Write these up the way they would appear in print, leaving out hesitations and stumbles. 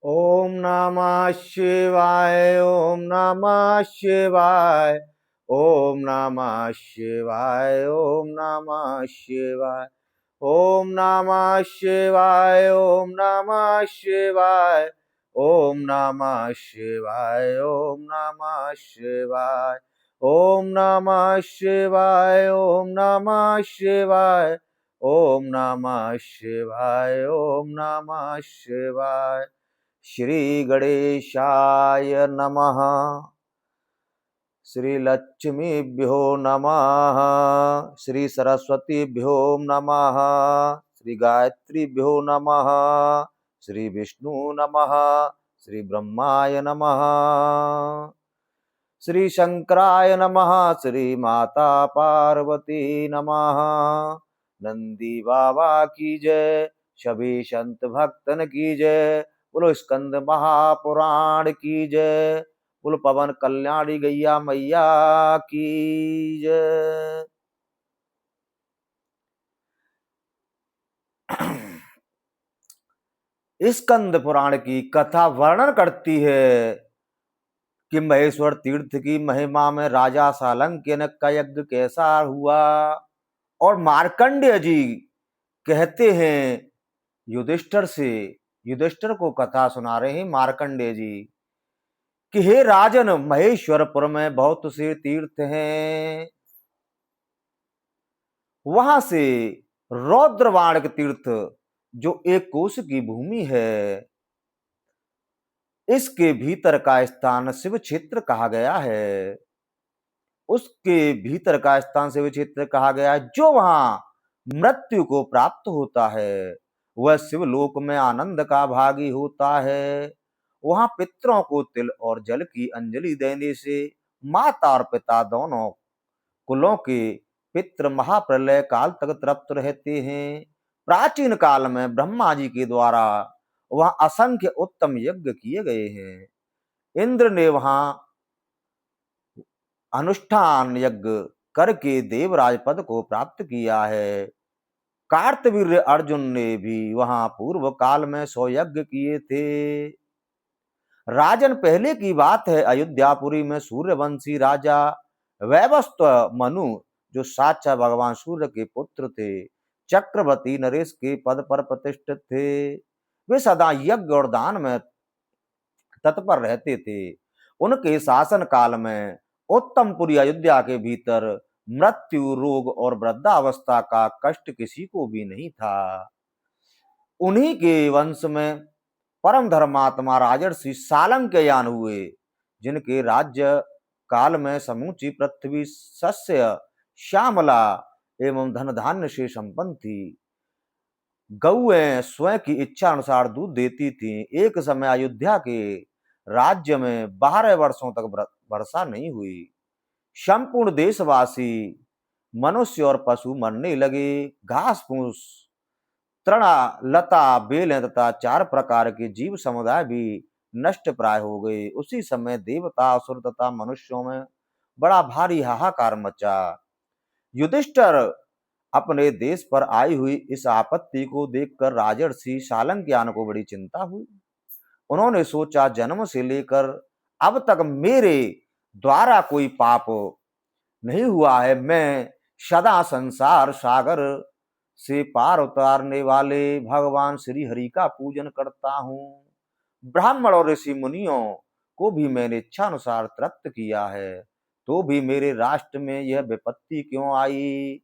ओम नमः शिवाय ओम नमः शिवाय ओम नमः शिवाय ओम नमः शिवाय ओम नमः शिवाय ओम नमः शिवाय ओम नमः शिवाय ओम नमः शिवाय ओम नमः शिवाय ओम नमः शिवाय ओम नमः शिवाय ओम नमः शिवाय। श्री गणेशाय नमः। श्री लक्ष्मीभ्यो नमः। श्री सरस्वतीभ्यो नमः। श्री गायत्रीभ्यो नमः। श्री विष्णु नमः। श्री ब्रह्माय नमः। श्री शंकराय नमः। श्री माता पार्वती नमः। नंदी बाबा की जय। सभी संत भक्तन की जय। बोलो स्कंद महापुराण की जय। बोलो पवन कल्याणी गैया मैया की जय। स्कंद पुराण की कथा वर्णन करती है कि महेश्वर तीर्थ की महिमा में राजा सालंक्य का यज्ञ कैसा हुआ। और मार्कंडेय जी कहते हैं युधिष्ठिर से, युधिष्ठिर को कथा सुना रहे हैं मार्कंडेय जी कि हे राजन, महेश्वरपुर में बहुत से तीर्थ हैं। वहां से रौद्रवाणक तीर्थ जो एक कोश की भूमि है, इसके भीतर का स्थान शिव क्षेत्र कहा गया है। उसके भीतर का स्थान शिव क्षेत्र कहा गया है। जो वहां मृत्यु को प्राप्त होता है वह शिवलोक में आनंद का भागी होता है। वहां पितरों को तिल और जल की अंजलि देने से माता और पिता दोनों कुलों के पितृ महाप्रलय काल तक तृप्त रहते हैं। प्राचीन काल में ब्रह्मा जी के द्वारा वहां असंख्य उत्तम यज्ञ किए गए हैं। इंद्र ने वहां अनुष्ठान यज्ञ करके देवराज पद को प्राप्त किया है। कार्तवीर्य अर्जुन ने भी वहां पूर्व काल में 100 यज्ञ किए थे। राजन, पहले की बात है, अयोध्यापुरी में सूर्यवंशी राजा वैवस्व मनु, जो साक्षात भगवान सूर्य के पुत्र थे, चक्रवर्ती नरेश के पद पर प्रतिष्ठित थे। वे सदा यज्ञ और दान में तत्पर रहते थे। उनके शासन काल में उत्तमपुरी अयोध्या के भीतर मृत्यु, रोग और वृद्धावस्था का कष्ट किसी को भी नहीं था। उन्हीं के वंश में परम धर्मात्मा राजर्षि सालंक्ययान हुए, जिनके राज्य काल में समूची पृथ्वी सस्य श्यामला एवं धन धान्य से संपन्न थी। गौएं स्वयं की इच्छा अनुसार दूध देती थीं। एक समय अयोध्या के राज्य में 12 वर्षों तक वर्षा नहीं हुई। संपूर्ण देशवासी, मनुष्य और पशु मरने लगे। घास फूस, तृणा, लता, बेलें तथा 4 प्रकार के जीव समुदाय भी नष्ट प्राय हो गए। उसी समय देवता, असुर तथा मनुष्यों में बड़ा भारी हाहाकार मचा। युधिष्ठिर अपने देश पर आई हुई इस आपत्ति को देखकर राजर्षि सालंक्यान को बड़ी चिंता हुई। उन्होंने सोचा, जन्म से लेकर अब तक मेरे द्वारा कोई पाप नहीं हुआ है। मैं सदा संसार सागर से पार उतारने वाले भगवान श्री हरि का पूजन करता हूँ। ब्राह्मण और ऋषि मुनियों को भी मैंने इच्छा अनुसार तृप्त किया है, तो भी मेरे राष्ट्र में यह विपत्ति क्यों आई।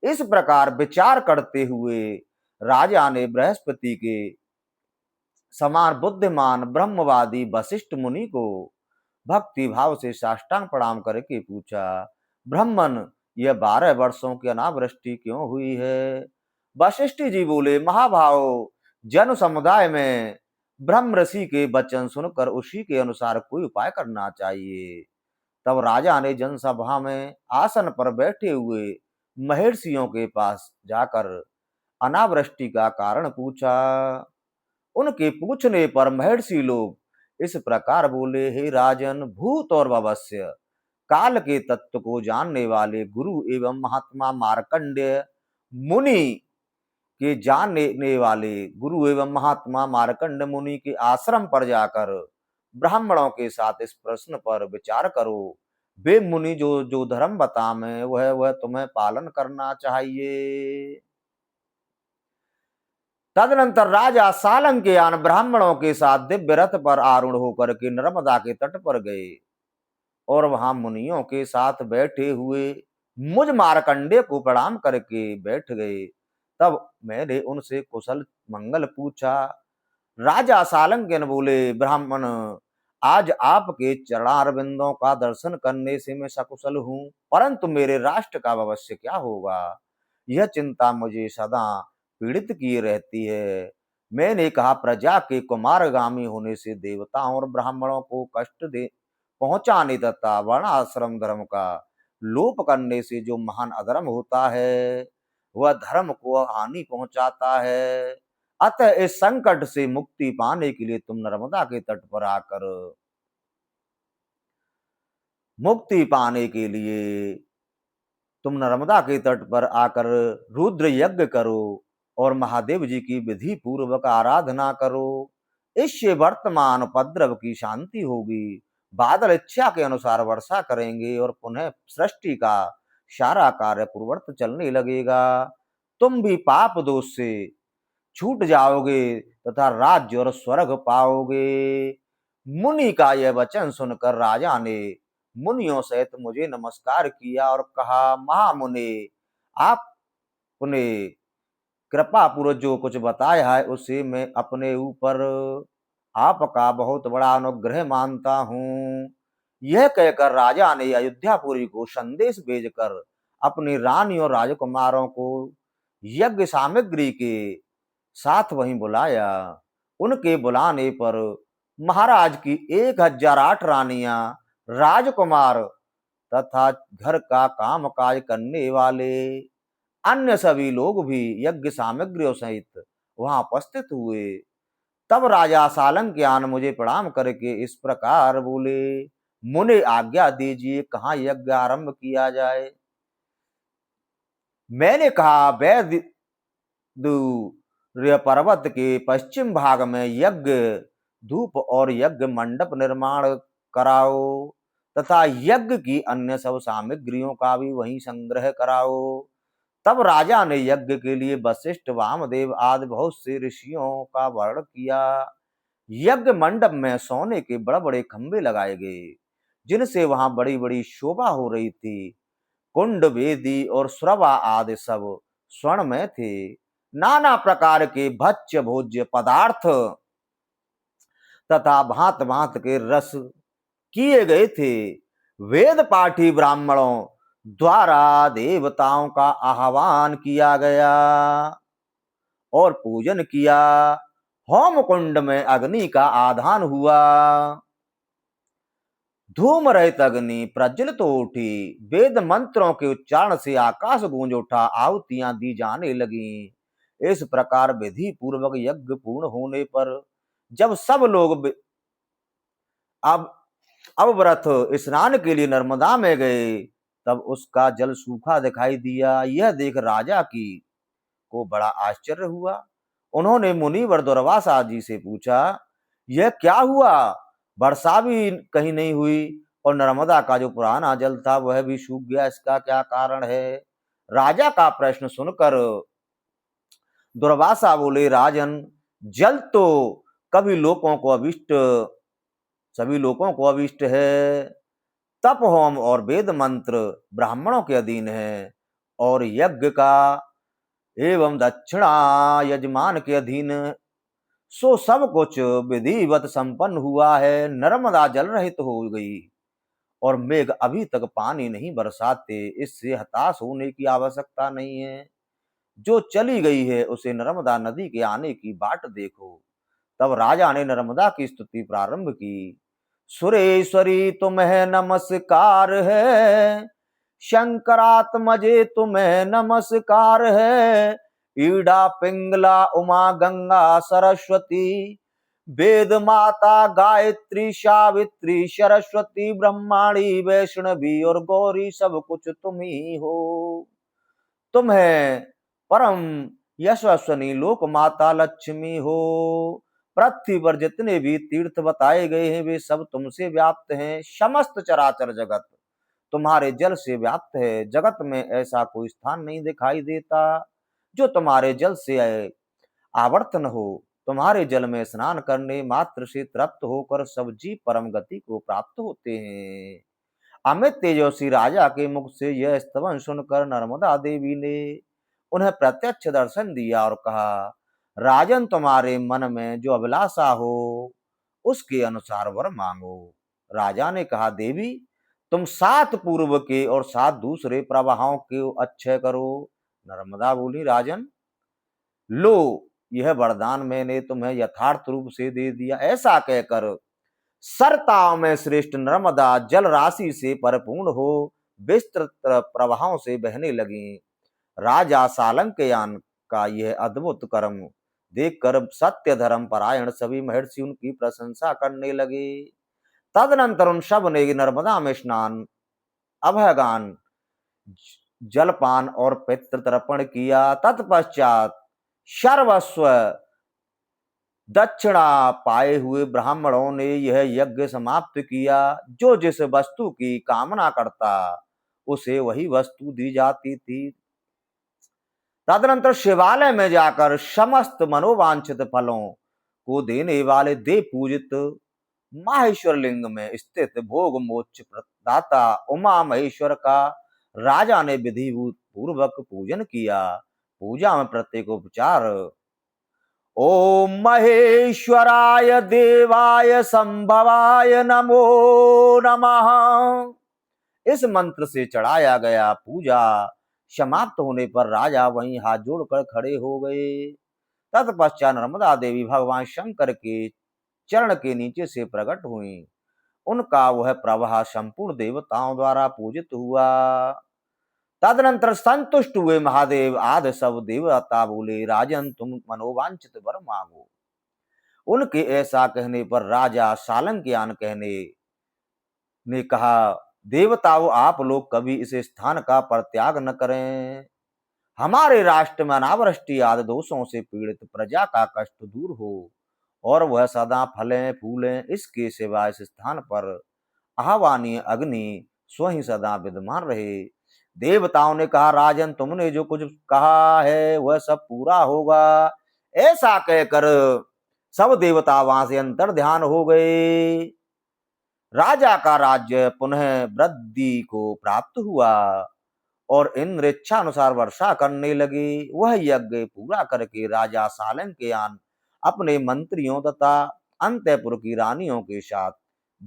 इस प्रकार विचार करते हुए राजा ने बृहस्पति के समान बुद्धिमान ब्रह्मवादी वशिष्ठ मुनि को भक्ति भाव से साष्टांग प्रणाम करके पूछा, ब्रह्मन, यह 12 वर्षों की अनावृष्टि क्यों हुई है। वशिष्ठ जी बोले, महाभाव, जन समुदाय में ब्रह्म ऋषि के वचन सुनकर उसी के अनुसार कोई उपाय करना चाहिए। तब राजा ने जनसभा में आसन पर बैठे हुए महर्षियों के पास जाकर अनावृष्टि का कारण पूछा। उनके पूछने पर महर्षि लोग इस प्रकार बोले, हे राजन, भूत और भविष्य काल के तत्व को जानने वाले गुरु एवं महात्मा मार्कंडेय मुनि के जानने वाले गुरु एवं महात्मा मार्कंड मुनि के आश्रम पर जाकर ब्राह्मणों के साथ इस प्रश्न पर विचार करो। वे मुनि जो जो धर्म बतावें वह तुम्हें पालन करना चाहिए। तदनंतर राजा सालंकियान ब्राह्मणों के साथ दिव्य रथ पर आरूढ़ होकर के नर्मदा के तट पर गए और वहां मुनियों के साथ बैठे हुए मुझ मार्कंडे को प्रणाम करके बैठ गए। तब मैंने उनसे कुशल मंगल पूछा। राजा सालंकियन बोले, ब्राह्मण, आज आपके चरणारविंदों का दर्शन करने से मैं सकुशल हूँ, परंतु मेरे राष्ट्र का भविष्य क्या होगा, यह चिंता मुझे सदा पीड़ित किए रहती है। मैंने कहा, प्रजा के कुमारगामी होने से देवताओं और ब्राह्मणों को कष्ट दे पहुंचाने तथा वर्णाश्रम धर्म का लोप करने से जो महान अधर्म होता है वह धर्म को हानि पहुंचाता है। अतः इस संकट से मुक्ति पाने के लिए तुम नर्मदा के तट पर आकर मुक्ति पाने के लिए तुम नर्मदा के तट पर आकर रुद्र यज्ञ करो और महादेव जी की विधि पूर्वक आराधना करो। इससे वर्तमान उपद्रव की शांति होगी। बादल इच्छा के अनुसार वर्षा करेंगे और पुनः सृष्टि का सारा कार्य पूर्ववत चलने लगेगा। तुम भी पाप दोष से छूट जाओगे तथा राज्य और स्वर्ग पाओगे। मुनि का यह वचन सुनकर राजा ने मुनियों सहित मुझे नमस्कार किया और कहा, महामुनि, आपने कृपा पूर्वक जो कुछ बताया है उसे मैं अपने ऊपर आपका बहुत बड़ा अनुग्रह मानता हूँ। यह कहकर राजा ने अयोध्यापुरी को संदेश भेजकर अपनी रानी और राजकुमारों को यज्ञ सामग्री के साथ वहीं बुलाया। उनके बुलाने पर महाराज की 1008 रानियां, राजकुमार तथा घर का काम काज करने वाले अन्य सभी लोग भी यज्ञ सामग्रियों सहित वहां उपस्थित हुए। तब राजा सालंकियान मुझे प्रणाम करके इस प्रकार बोले, मुने आज्ञा दीजिए, कहाँ यज्ञ आरंभ किया जाए। मैंने कहा, वैद्य पर्वत के पश्चिम भाग में यज्ञ धूप और यज्ञ मंडप निर्माण कराओ तथा यज्ञ की अन्य सब सामग्रियों का भी वहीं संग्रह कराओ। तब राजा ने यज्ञ के लिए वशिष्ठ, वामदेव आदि बहुत से ऋषियों का वर्ण किया। यज्ञ मंडप में सोने के बड़े बड़े खंभे लगाए गए जिनसे वहां बड़ी बड़ी शोभा हो रही थी। कुंड, वेदी और श्रवा आदि सब स्वर्ण में थे। नाना प्रकार के भक्ष्य भोज्य पदार्थ तथा भांत भांत के रस किए गए थे। वेद पाठी ब्राह्मणों द्वारा देवताओं का आह्वान किया गया और पूजन किया। होम कुंड में अग्नि का आधान हुआ। धूम रहित अग्नि प्रज्वलित तो उठी। वेद मंत्रों के उच्चारण से आकाश गूंज उठा। आहुतियां दी जाने लगी। इस प्रकार विधि पूर्वक यज्ञ पूर्ण होने पर जब सब लोग अब अवव्रत स्नान के लिए नर्मदा में गए तब उसका जल सूखा दिखाई दिया। यह देख राजा की को बड़ा आश्चर्य हुआ। उन्होंने मुनिवर दुर्वासा जी से पूछा, यह क्या हुआ? वर्षा भी कहीं नहीं हुई और नर्मदा का जो पुराना जल था वह भी सूख गया, इसका क्या कारण है? राजा का प्रश्न सुनकर दुर्वासा बोले, राजन, जल तो कभी लोगों को अभिष्ट सभी लोगों को अभिष्ट है। तप, होम और वेद मंत्र ब्राह्मणों के अधीन है और यज्ञ का एवं दक्षिणा यजमान के अधीन। सो सब कुछ विधिवत संपन्न हुआ है। नर्मदा जल रहित हो गई और मेघ अभी तक पानी नहीं बरसाते। इससे हताश होने की आवश्यकता नहीं है। जो चली गई है उसे नर्मदा नदी के आने की बाट देखो। तब राजा ने नर्मदा की स्तुति प्रारंभ की। सुरेश्वरी तुम्हें नमस्कार है, शंकरात्मजे तुम्हें नमस्कार है। ईड़ा, पिंगला, उमा, गंगा, सरस्वती, वेद माता, गायत्री, सावित्री, सरस्वती, ब्रह्माणी, वैष्णवी और गौरी सब कुछ तुम ही हो। तुम्हें परम यशस्वनी लोक माता लक्ष्मी हो। पृथ्वी पर जितने भी तीर्थ बताए गए हैं वे सब तुमसे व्याप्त हैं। समस्त चराचर जगत तुम्हारे जल से व्याप्त है। जगत में ऐसा कोई स्थान नहीं दिखाई देता जो तुम्हारे जल से आवर्तन हो। तुम्हारे जल में स्नान करने मात्र से तृप्त होकर सब जीव परम गति को प्राप्त होते हैं। अमित तेजस्वी राजा के मुख से यह स्तवन सुनकर नर्मदा देवी ने उन्हें प्रत्यक्ष दर्शन दिया और कहा, राजन तुम्हारे मन में जो अभिलाषा हो उसके अनुसार वर मांगो। राजा ने कहा, देवी तुम 7 पूर्व के और 7 दूसरे प्रवाहों के अच्छे करो। नर्मदा बोली, राजन लो यह वरदान मैंने तुम्हें यथार्थ रूप से दे दिया। ऐसा कहकर सरताओं में श्रेष्ठ नर्मदा जल राशि से परिपूर्ण हो विस्तृत प्रवाहों से बहने लगी। राजा सालंकयान का यह अद्भुत कर्म देखकर सत्य धर्म परायण सभी महर्षि उनकी प्रशंसा करने लगे। तदनंतर उन सब ने नर्मदा में स्नान, अभयगान, जलपान और पितृ तर्पण किया। तत्पश्चात सर्वस्व दक्षिणा पाए हुए ब्राह्मणों ने यह यज्ञ समाप्त किया। जो जिस वस्तु की कामना करता उसे वही वस्तु दी जाती थी। तदनंतर शिवालय में जाकर समस्त मनोवांछित फलों को देने वाले देव पूजित माहेश्वर लिंग में स्थित भोग मोक्ष प्रदाता उमा महेश्वर का राजा ने विधि पूर्वक पूजन किया। पूजा में प्रत्येक उपचार ओम महेश्वराय देवाय संभवाय नमो नमः इस मंत्र से चढ़ाया गया। पूजा समाप्त होने पर राजा वहीं हाथ जोड़कर खड़े हो गए। तत्पश्चात नर्मदा देवी भगवान शंकर के चरण के नीचे से प्रकट हुई। उनका वह प्रवाह संपूर्ण देवताओं द्वारा पूजित हुआ। तदनंतर संतुष्ट हुए महादेव आदि सब देवता बोले, राजन तुम मनोवांछित वर मांगो। उनके ऐसा कहने पर राजा सालंकयान कहने ने कहा, देवताओं आप लोग कभी इस स्थान का परित्याग न करें। हमारे राष्ट्र में अनावृष्टि आदि दोषों से पीड़ित प्रजा का कष्ट दूर हो और वह सदा फलें फूलें। इसके सिवा इस स्थान पर आह्वानीय अग्नि स्वयं सदा विद्यमान रहे। देवताओं ने कहा, राजन तुमने जो कुछ कहा है वह सब पूरा होगा। ऐसा कहकर सब देवता वहां से अंतर ध्यान हो गए। राजा का राज्य पुनः वृद्धि को प्राप्त हुआ और इंद्र इच्छा अनुसार वर्षा करने लगे। वह यज्ञ पूरा करके राजा सालंकयान अपने मंत्रियों तथा अंतःपुर की रानियों के साथ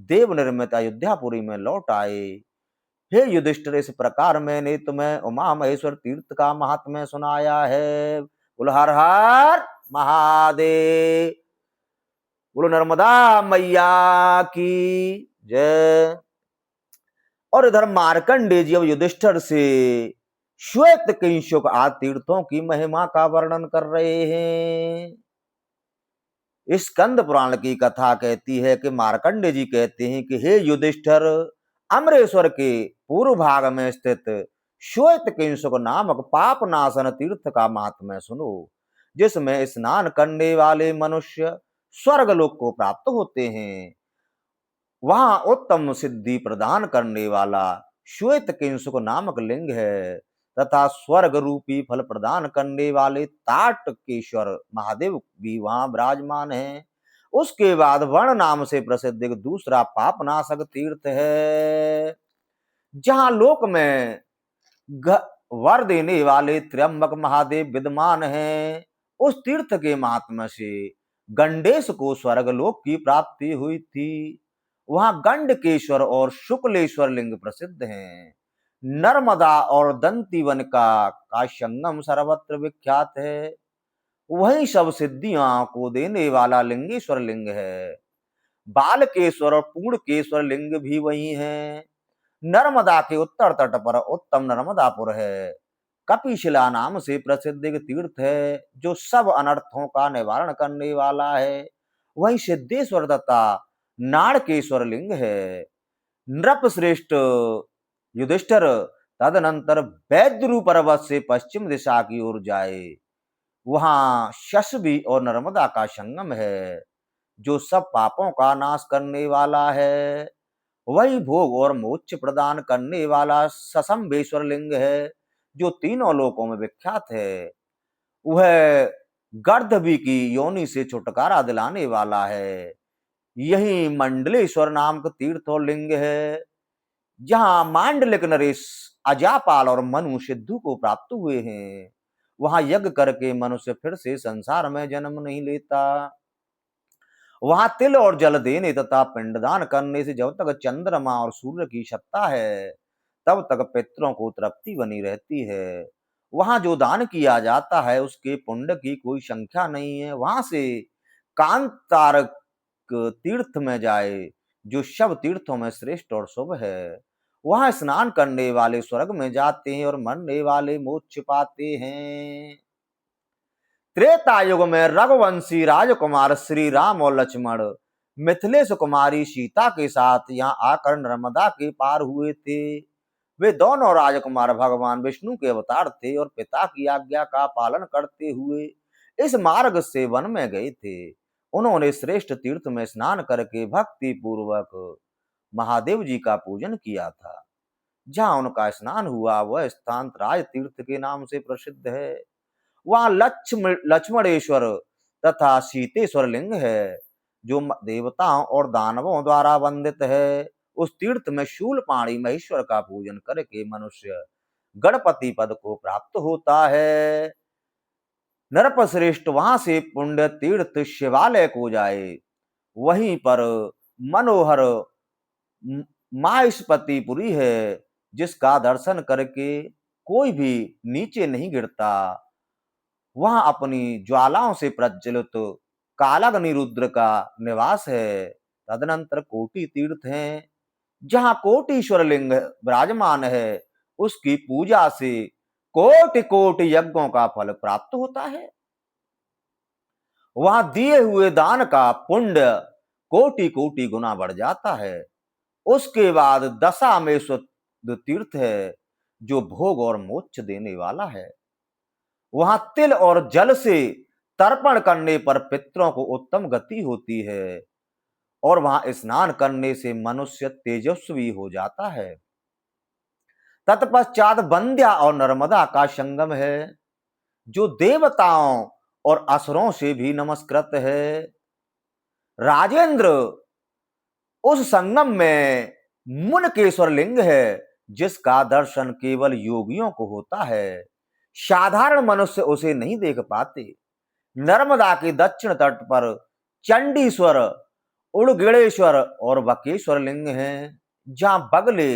देव निर्मित अयोध्यापुरी में लौट आए। हे युधिष्ठिर, इस प्रकार मैंने तुम्हें उमा महेश्वर तीर्थ का महात्म्य सुनाया है। बोलो हर हर महादेव, बोलो नर्मदा मैया की जय। और इधर मार्कंडेय जी अब युधिष्ठिर से श्वेत किंशुक आदि तीर्थों की महिमा का वर्णन कर रहे हैं। इस स्कंद पुराण की कथा कहती है कि मार्कंडेय जी कहते हैं कि हे युधिष्ठिर, अमरेश्वर के पूर्व भाग में स्थित श्वेत किंशुक नामक पाप नाशन तीर्थ का महात्म्य सुनो, जिसमें स्नान करने वाले मनुष्य स्वर्गलोक को प्राप्त होते हैं। वहां उत्तम सिद्धि प्रदान करने वाला श्वेत किंशुक नामक लिंग है तथा स्वर्ग रूपी फल प्रदान करने वाले ताटकेश्वर महादेव भी वहां विराजमान हैं। उसके बाद वर्ण नाम से प्रसिद्ध एक दूसरा पापनाशक तीर्थ है, जहां लोक में वर देने वाले त्र्यंबक महादेव विद्यमान हैं। उस तीर्थ के महात्म्य से गंडेश को स्वर्गलोक की प्राप्ति हुई थी। वहां गंडकेश्वर और शुक्लेश्वर लिंग प्रसिद्ध हैं। नर्मदा और दंतीवन का संगम सर्वत्र विख्यात है। वही सब सिद्धियों को देने वाला लिंगेश्वर लिंग है। बालकेश्वर और पूर्णकेश्वर लिंग भी वही हैं। नर्मदा के उत्तर तट पर उत्तम नर्मदापुर है। कपिशिला नाम से प्रसिद्ध एक तीर्थ है जो सब अनर्थों का निवारण करने वाला है। वही सिद्धेश्वर तथा नाड़केश्वर लिंग है। नृप श्रेष्ठ युधिष्ठिर तदनंतर वैद्यरु पर्वत से पश्चिम दिशा की ओर जाए। वहां शशबी और नर्मदा का संगम है, जो सब पापों का नाश करने वाला है। वही भोग और मोक्ष प्रदान करने वाला ससंबेश्वर लिंग है, जो तीनों लोकों में विख्यात है। वह गर्दभी की योनि से छुटकारा दिलाने वाला है। यही मंडलेश्वर नामक तीर्थ और लिंग है, जहाँ मांडलिक नरेश, अजापाल और मनु सिद्धू को प्राप्त हुए हैं। वहां यज्ञ करके मनुष्य फिर से संसार में जन्म नहीं लेता। वहां तिल और जल देने तथा पिंडदान करने से जब तक चंद्रमा और सूर्य की सत्ता है, तब तक पितरों को तृप्ति बनी रहती है। वहां जो दान किया जाता है, उसके पुण्य की कोई संख्या नहीं है। वहां से कांतारक तीर्थ में जाए, जो सब तीर्थों में श्रेष्ठ और शुभ है। वहां स्नान करने वाले स्वर्ग में जाते हैं और मरने वाले मोक्ष पाते हैं। त्रेता युग में रघुवंशी राजकुमार श्री राम और लक्ष्मण मिथिलेश कुमारी सीता के साथ यहाँ आकर नर्मदा के पार हुए थे। वे दोनों राजकुमार भगवान विष्णु के अवतार थे और पिता की आज्ञा का पालन करते हुए इस मार्ग से वन में गए थे। उन्होंने श्रेष्ठ तीर्थ में स्नान करके भक्ति पूर्वक महादेव जी का पूजन किया था। जहाँ उनका स्नान हुआ, वह स्थान राज तीर्थ के नाम से प्रसिद्ध है। वहां लक्ष्मणेश्वर तथा सीतेश्वर लिंग है, जो देवताओं और दानवों द्वारा वंदित है। उस तीर्थ में शूलपाणी महेश्वर का पूजन करके मनुष्य गणपति पद को प्राप्त होता है। नरपश्रेष्ठ वहां से पुण्य तीर्थ शिवालय को जाए। वहीं पर मनोहर माहिष्पतिपुरी है, जिसका दर्शन करके कोई भी नीचे नहीं गिरता। वहां अपनी ज्वालाओं से प्रज्वलित कालाग्नि रुद्र का निवास है। तदनंतर कोटि तीर्थ हैं, जहां कोटीश्वर लिंग विराजमान है। उसकी पूजा से कोटि कोटि यज्ञों का फल प्राप्त होता है। वहां दिए हुए दान का पुण्य कोटि कोटि गुना बढ़ जाता है। उसके बाद दशामेश्वर तीर्थ है, जो भोग और मोक्ष देने वाला है। वहां तिल और जल से तर्पण करने पर पितरों को उत्तम गति होती है और वहां स्नान करने से मनुष्य तेजस्वी हो जाता है। तत्पश्चात बंध्या और नर्मदा का संगम है, जो देवताओं और असुरों से भी नमस्कृत है। राजेंद्र, उस संगम में मुनकेश्वर लिंग है, जिसका दर्शन केवल योगियों को होता है। साधारण मनुष्य उसे नहीं देख पाते। नर्मदा के दक्षिण तट पर चंडीश्वर, उड़गिड़ेश्वर और बकेश्वर लिंग हैं, जहां बगले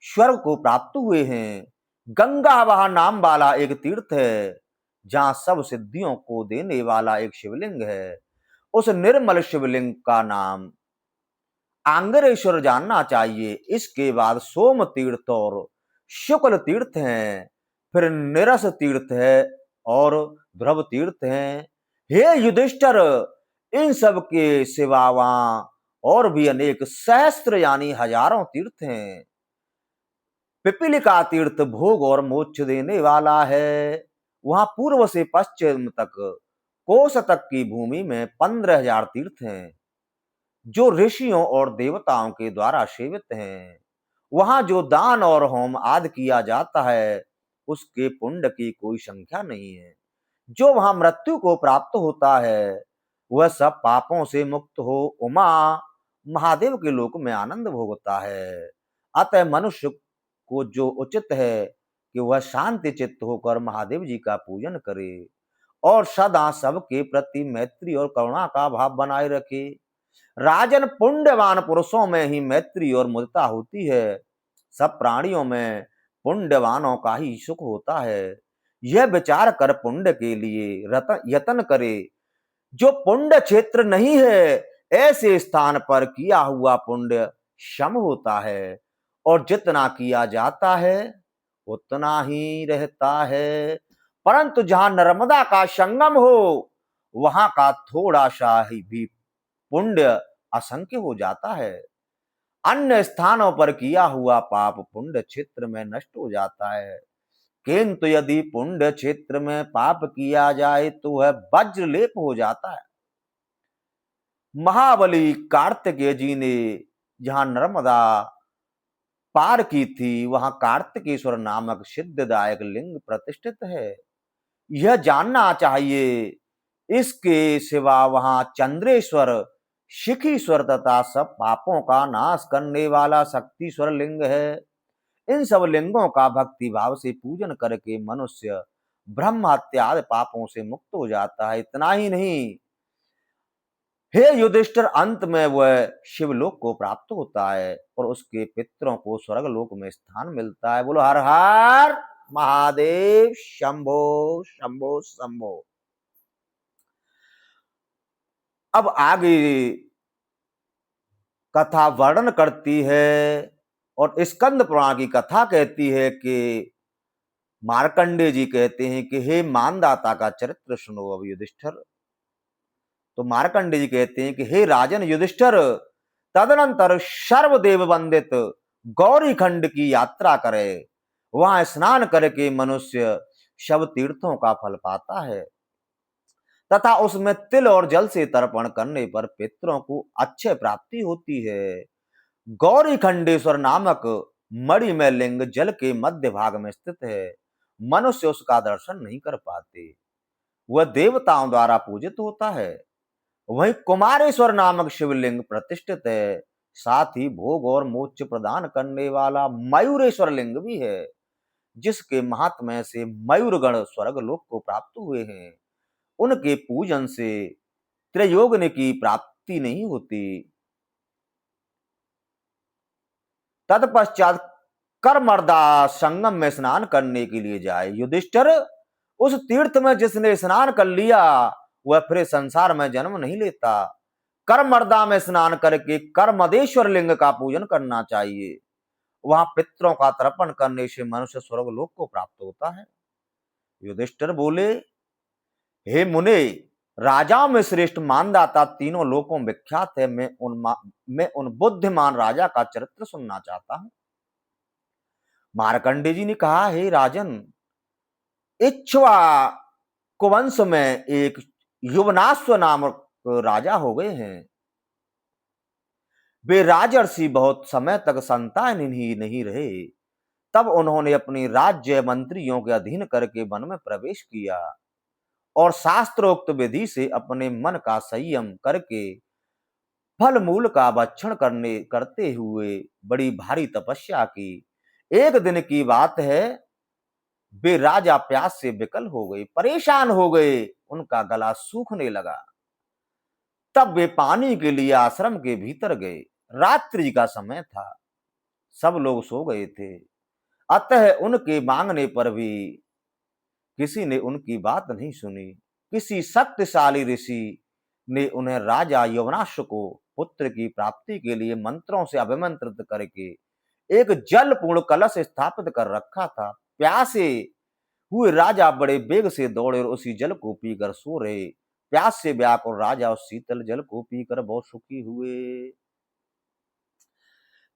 स्वर्ग को प्राप्त हुए हैं। गंगा वह नाम वाला एक तीर्थ है, जहां सब सिद्धियों को देने वाला एक शिवलिंग है। उस निर्मल शिवलिंग का नाम आंगरेश्वर जानना चाहिए। इसके बाद सोम तीर्थ और शुक्ल तीर्थ हैं, फिर निरस तीर्थ है और ध्रुव तीर्थ हैं। हे युधिष्ठिर, इन सब के सिवा वहां और भी अनेक सहस्त्र यानी हजारों तीर्थ हैं। पिपीलिका तीर्थ भोग और मोक्ष देने वाला है। वहां पूर्व से पश्चिम तक कोस तक की भूमि में 15,000 तीर्थ हैं, जो ऋषियों और देवताओं के द्वारा सेवित हैं। वहां जो दान और होम आदि किया जाता है, उसके पुण्य की कोई संख्या नहीं है। जो वहां मृत्यु को प्राप्त होता है, वह सब पापों से मुक्त हो उमा महादेव के लोक में आनंद भोगता है। अतः मनुष्य को जो उचित है कि वह शांति चित्त होकर महादेव जी का पूजन करे और सदा सबके प्रति मैत्री और करुणा का भाव बनाए रखे। राजन, पुण्यवान पुरुषों में ही मैत्री और मुदिता होती है। सब प्राणियों में पुण्यवानों का ही सुख होता है। यह विचार कर पुण्य के लिए यत्न करे। जो पुण्य क्षेत्र नहीं है, ऐसे स्थान पर किया हुआ पुण्य क्षम होता है और जितना किया जाता है उतना ही रहता है। परंतु जहां नर्मदा का संगम हो, वहां का थोड़ा सा ही भी पुण्य असंख्य हो जाता है। अन्य स्थानों पर किया हुआ पाप पुण्य क्षेत्र में नष्ट हो जाता है। किंतु यदि पुण्य क्षेत्र में पाप किया जाए तो वह वज्रलेप हो जाता है। महाबली कार्तिकेय जी ने जहां नर्मदा पार की थी वहां कार्तिकेश्वर नामक सिद्धदायक लिंग प्रतिष्ठित है। यह जानना चाहिए। इसके सिवा वहां चंद्रेश्वर, शिखीश्वर तथा सब पापों का नाश करने वाला शक्तिश्वर लिंग है। इन सब लिंगों का भक्ति भाव से पूजन करके मनुष्य ब्रह्म हत्या आदि पापों से मुक्त हो जाता है। इतना ही नहीं, हे युधिष्ठिर, अंत में वह शिवलोक को प्राप्त होता है और उसके पितरों को स्वर्गलोक में स्थान मिलता है। बोलो हर हर महादेव, शंभो शंभो शंभो। अब आगे कथा वर्णन करती है और स्कंद पुराण की कथा कहती है कि मार्कंडेय जी कहते हैं कि हे मानदाता का चरित्र सुनो अब युधिष्ठिर। तो मार्कंडेय जी कहते हैं कि हे राजन युधिष्ठिर, तदनंतर सर्वदेव वंदित गौरी खंड की यात्रा करे। वहां स्नान करके मनुष्य शव तीर्थों का फल पाता है तथा उसमें तिल और जल से तर्पण करने पर पितरों को अक्षय प्राप्ति होती है। गौरी खंडेश्वर नामक मणिमय लिंग जल के मध्य भाग में स्थित है। मनुष्य उसका दर्शन नहीं कर पाते, वह देवताओं द्वारा पूजित होता है। वहीं कुमारेश्वर नामक शिवलिंग प्रतिष्ठित है। साथ ही भोग और मोक्ष प्रदान करने वाला मयूरेश्वर लिंग भी है, जिसके महात्म्य से मयूरगण स्वर्ग लोक को प्राप्त हुए हैं। उनके पूजन से त्रयोगुनी की प्राप्ति नहीं होती। तत्पश्चात करमर्दा संगम में स्नान करने के लिए जाए। युधिष्ठिर, उस तीर्थ में जिसने स्नान कर लिया वह फिर संसार में जन्म नहीं लेता। करमर्दा में स्नान करके करमदेश्वर लिंग का पूजन करना चाहिए। वहां पितरों का तर्पण करने से मनुष्य स्वर्ग लोक को प्राप्त होता है। युधिष्ठिर बोले, हे मुने, राजाओं में श्रेष्ठ मानदाता तीनों लोकों में विख्यात है। मैं उन बुद्धिमान राजा का चरित्र सुनना चाहता हूं। मार्कंडेय जी ने कहा, हे राजन, इक्ष्वाकु वंश में एक युवनाश्व नामक राजा हो गए हैं। वे राजर्षि बहुत समय तक संतान ही नहीं रहे। तब उन्होंने अपनी राज्य मंत्रियों के अधीन करके वन में प्रवेश किया और शास्त्रोक्त विधि से अपने मन का संयम करके फल मूल का भक्षण करते हुए बड़ी भारी तपस्या की। एक दिन की बात है, वे राजा प्यास से विकल हो गए, परेशान हो गए, उनका गला सूखने लगा। तब वे पानी के लिए आश्रम के भीतर गए। रात्रि का समय था, सब लोग सो गए थे, अतः उनके मांगने पर भी किसी ने उनकी बात नहीं सुनी। किसी शक्तिशाली ऋषि ने उन्हें राजा यवनाश्व को पुत्र की प्राप्ति के लिए मंत्रों से अभिमंत्रित करके एक जल पूर्ण कलश स्थापित कर रखा था। प्यासे हुए राजा बड़े वेग से दौड़े और उसी जल को पीकर सो रहे। प्यास से व्याकुल राजा उस शीतल जल को पीकर बहुत सुखी हुए।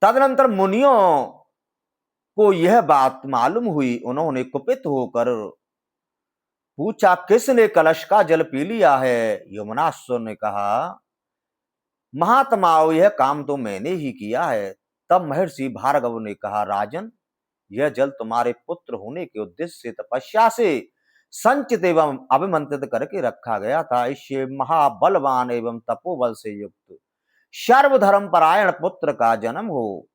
तदनंतर मुनियों को यह बात मालूम हुई। उन्होंने कुपित होकर पूछा, किसने कलश का जल पी लिया है? यमुनाश्व ने कहा, महात्माओं, यह काम तो मैंने ही किया है। तब महर्षि भार्गव ने कहा, राजन, यह जल तुम्हारे पुत्र होने के उद्देश्य से तपस्या से संचित एवं अभिमंत्रित करके रखा गया था। इससे महाबलवान एवं तपोबल से युक्त सर्वधर्म परायण पुत्र का जन्म हो।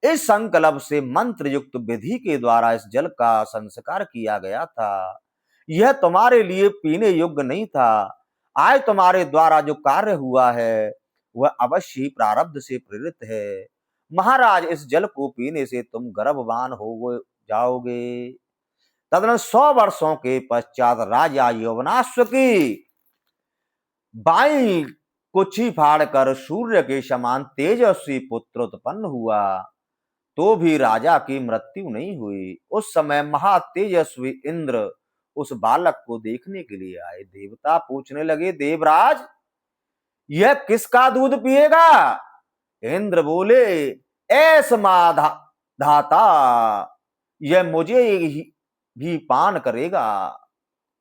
इस संकल्प से मंत्र युक्त विधि के द्वारा इस जल का संस्कार किया गया था। यह तुम्हारे लिए पीने योग्य नहीं था। आज तुम्हारे द्वारा जो कार्य हुआ है वह अवश्य ही प्रारब्ध से प्रेरित है। महाराज, इस जल को पीने से तुम गर्भवान हो जाओगे। तदनंतर 100 वर्षों के पश्चात राजा यवनाश्व की बाई कुक्षी फाड़कर सूर्य के समान तेजस्वी पुत्र उत्पन्न हुआ, तो भी राजा की मृत्यु नहीं हुई। उस समय महातेजस्वी इंद्र उस बालक को देखने के लिए आए। देवता पूछने लगे, देवराज, यह किसका दूध पिएगा? इंद्र बोले, ऐस माधा धाता, यह मुझे भी पान करेगा।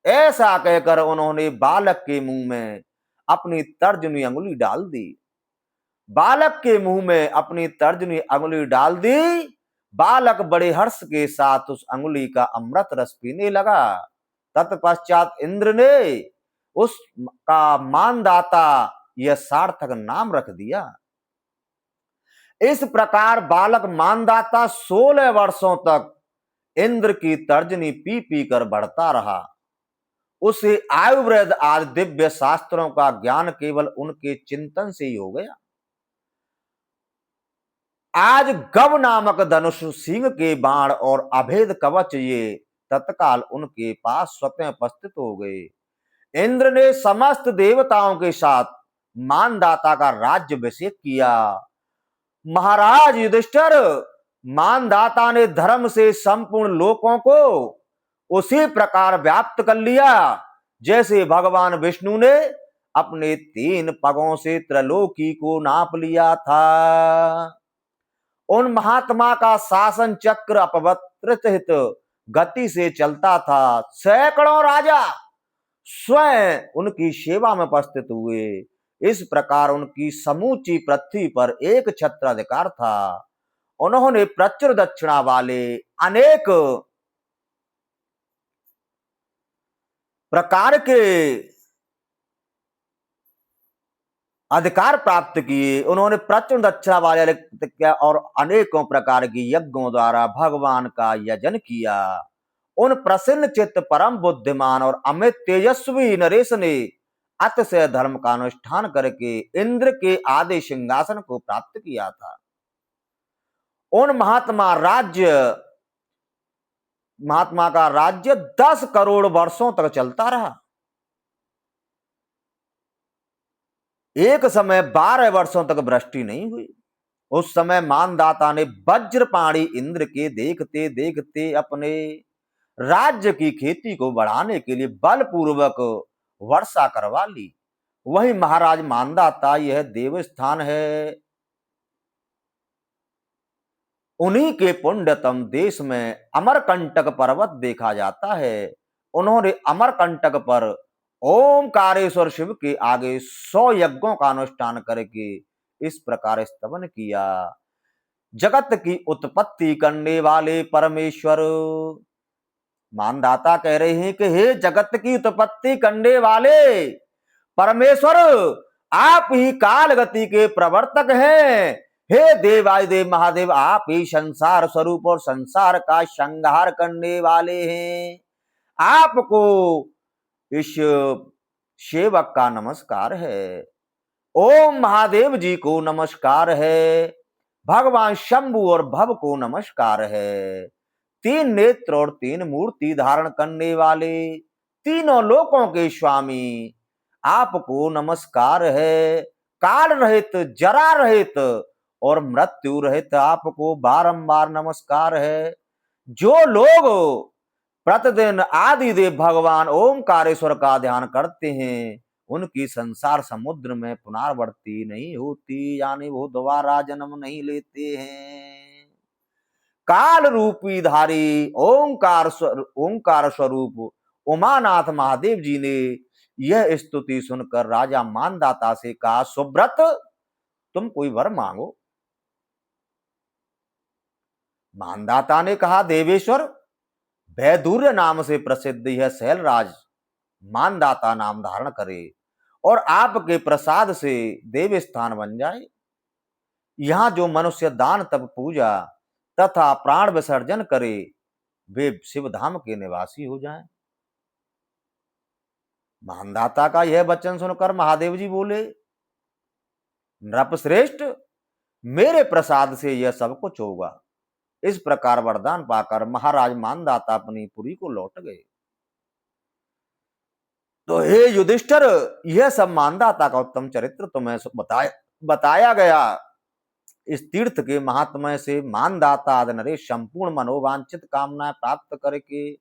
ऐसा कहकर उन्होंने बालक के मुंह में अपनी तर्जनी अंगुली डाल दी। बालक के मुंह में अपनी तर्जनी अंगुली डाल दी। बालक बड़े हर्ष के साथ उस अंगुली का अमृत रस पीने लगा। तत्पश्चात इंद्र ने उसका मानदाता यह सार्थक नाम रख दिया। इस प्रकार बालक मानदाता 16 वर्षों तक इंद्र की तर्जनी पी पी कर बढ़ता रहा। उसे आयुर्वेद आदि दिव्य शास्त्रों का ज्ञान केवल उनके चिंतन से ही हो गया। आज गव नामक धनुष सिंह के बाण और अभेद कवच ये तत्काल उनके पास स्वतः उपस्थित हो गए। इंद्र ने समस्त देवताओं के साथ मानदाता का राज्य अभिषेक किया। महाराज युधिष्ठिर, मानदाता ने धर्म से संपूर्ण लोकों को उसी प्रकार व्याप्त कर लिया जैसे भगवान विष्णु ने अपने 3 पगों से त्रैलोकी को नाप लिया था। उन महात्मा का शासन चक्र अपवर्तित गति से चलता था। सैकड़ों राजा स्वयं उनकी सेवा में उपस्थित हुए। इस प्रकार उनकी समूची पृथ्वी पर एक छत्र अधिकार था। उन्होंने प्रचुर दक्षिणा वाले अनेक प्रकार के अधिकार प्राप्त किए। उन्होंने प्रचुर दक्षिणा वाले और अनेकों प्रकार के यज्ञों द्वारा भगवान का यजन किया। उन प्रसन्न चित्त परम बुद्धिमान और अमित तेजस्वी नरेश ने अतिशय धर्म का अनुष्ठान करके इंद्र के आदि सिंहासन को प्राप्त किया था। उन महात्मा का राज्य 10 करोड़ वर्षों तक चलता रहा। एक समय 12 वर्षों तक वृष्टि नहीं हुई। उस समय मानदाता ने वज्रपाणी इंद्र के देखते देखते अपने राज्य की खेती को बढ़ाने के लिए बलपूर्वक वर्षा करवा ली। वही महाराज मानदाता यह देवस्थान है। उन्हीं के पुण्यतम देश में अमरकंटक पर्वत देखा जाता है। उन्होंने अमरकंटक पर ओमकारेश्वर शिव के आगे 100 यज्ञों का अनुष्ठान करके इस प्रकार स्तवन किया। जगत की उत्पत्ति करने वाले परमेश्वर, मानदाता कह रहे हैं कि हे जगत की उत्पत्ति करने वाले परमेश्वर, आप ही काल गति के प्रवर्तक हैं। हे देवादिदेव महादेव, आप ही संसार स्वरूप और संसार का संहार करने वाले हैं। आपको इस सेवक का नमस्कार है। ओम महादेव जी को नमस्कार है। भगवान शंभु और भव को नमस्कार है। 3 नेत्र और 3 मूर्ति धारण करने वाले तीनों लोकों के स्वामी, आपको नमस्कार है। काल रहित, जरा रहित और मृत्यु रहित आपको बारंबार नमस्कार है। जो लोग प्रतिदिन आदिदेव भगवान ओमकारेश्वर का ध्यान करते हैं, उनकी संसार समुद्र में पुनरावृत्ति नहीं होती, यानी वो दोबारा जन्म नहीं लेते हैं। काल रूपी धारी ओंकार स्वरूप उमानाथ महादेव जी ने यह स्तुति सुनकर राजा मानदाता से कहा, सुब्रत, तुम कोई वर मांगो। मानदाता ने कहा, देवेश्वर, वैदुर्य नाम से प्रसिद्ध यह शैलराज मानदाता नाम धारण करे और आपके प्रसाद से देव स्थान बन जाए। यहां जो मनुष्य दान तप पूजा तथा प्राण विसर्जन करे, वे शिवधाम के निवासी हो जाएं। मानदाता का यह वचन सुनकर महादेव जी बोले, नृपश्रेष्ठ, मेरे प्रसाद से यह सब कुछ होगा। इस प्रकार वरदान पाकर महाराज मानदाता अपनी पुरी को लौट गए। तो हे युधिष्ठिर, यह सब मानदाता का उत्तम चरित्र तुम्हें बताया गया। इस तीर्थ के महात्म्य से मानदाता आदि नरेश संपूर्ण मनोवांछित कामनाएं प्राप्त करके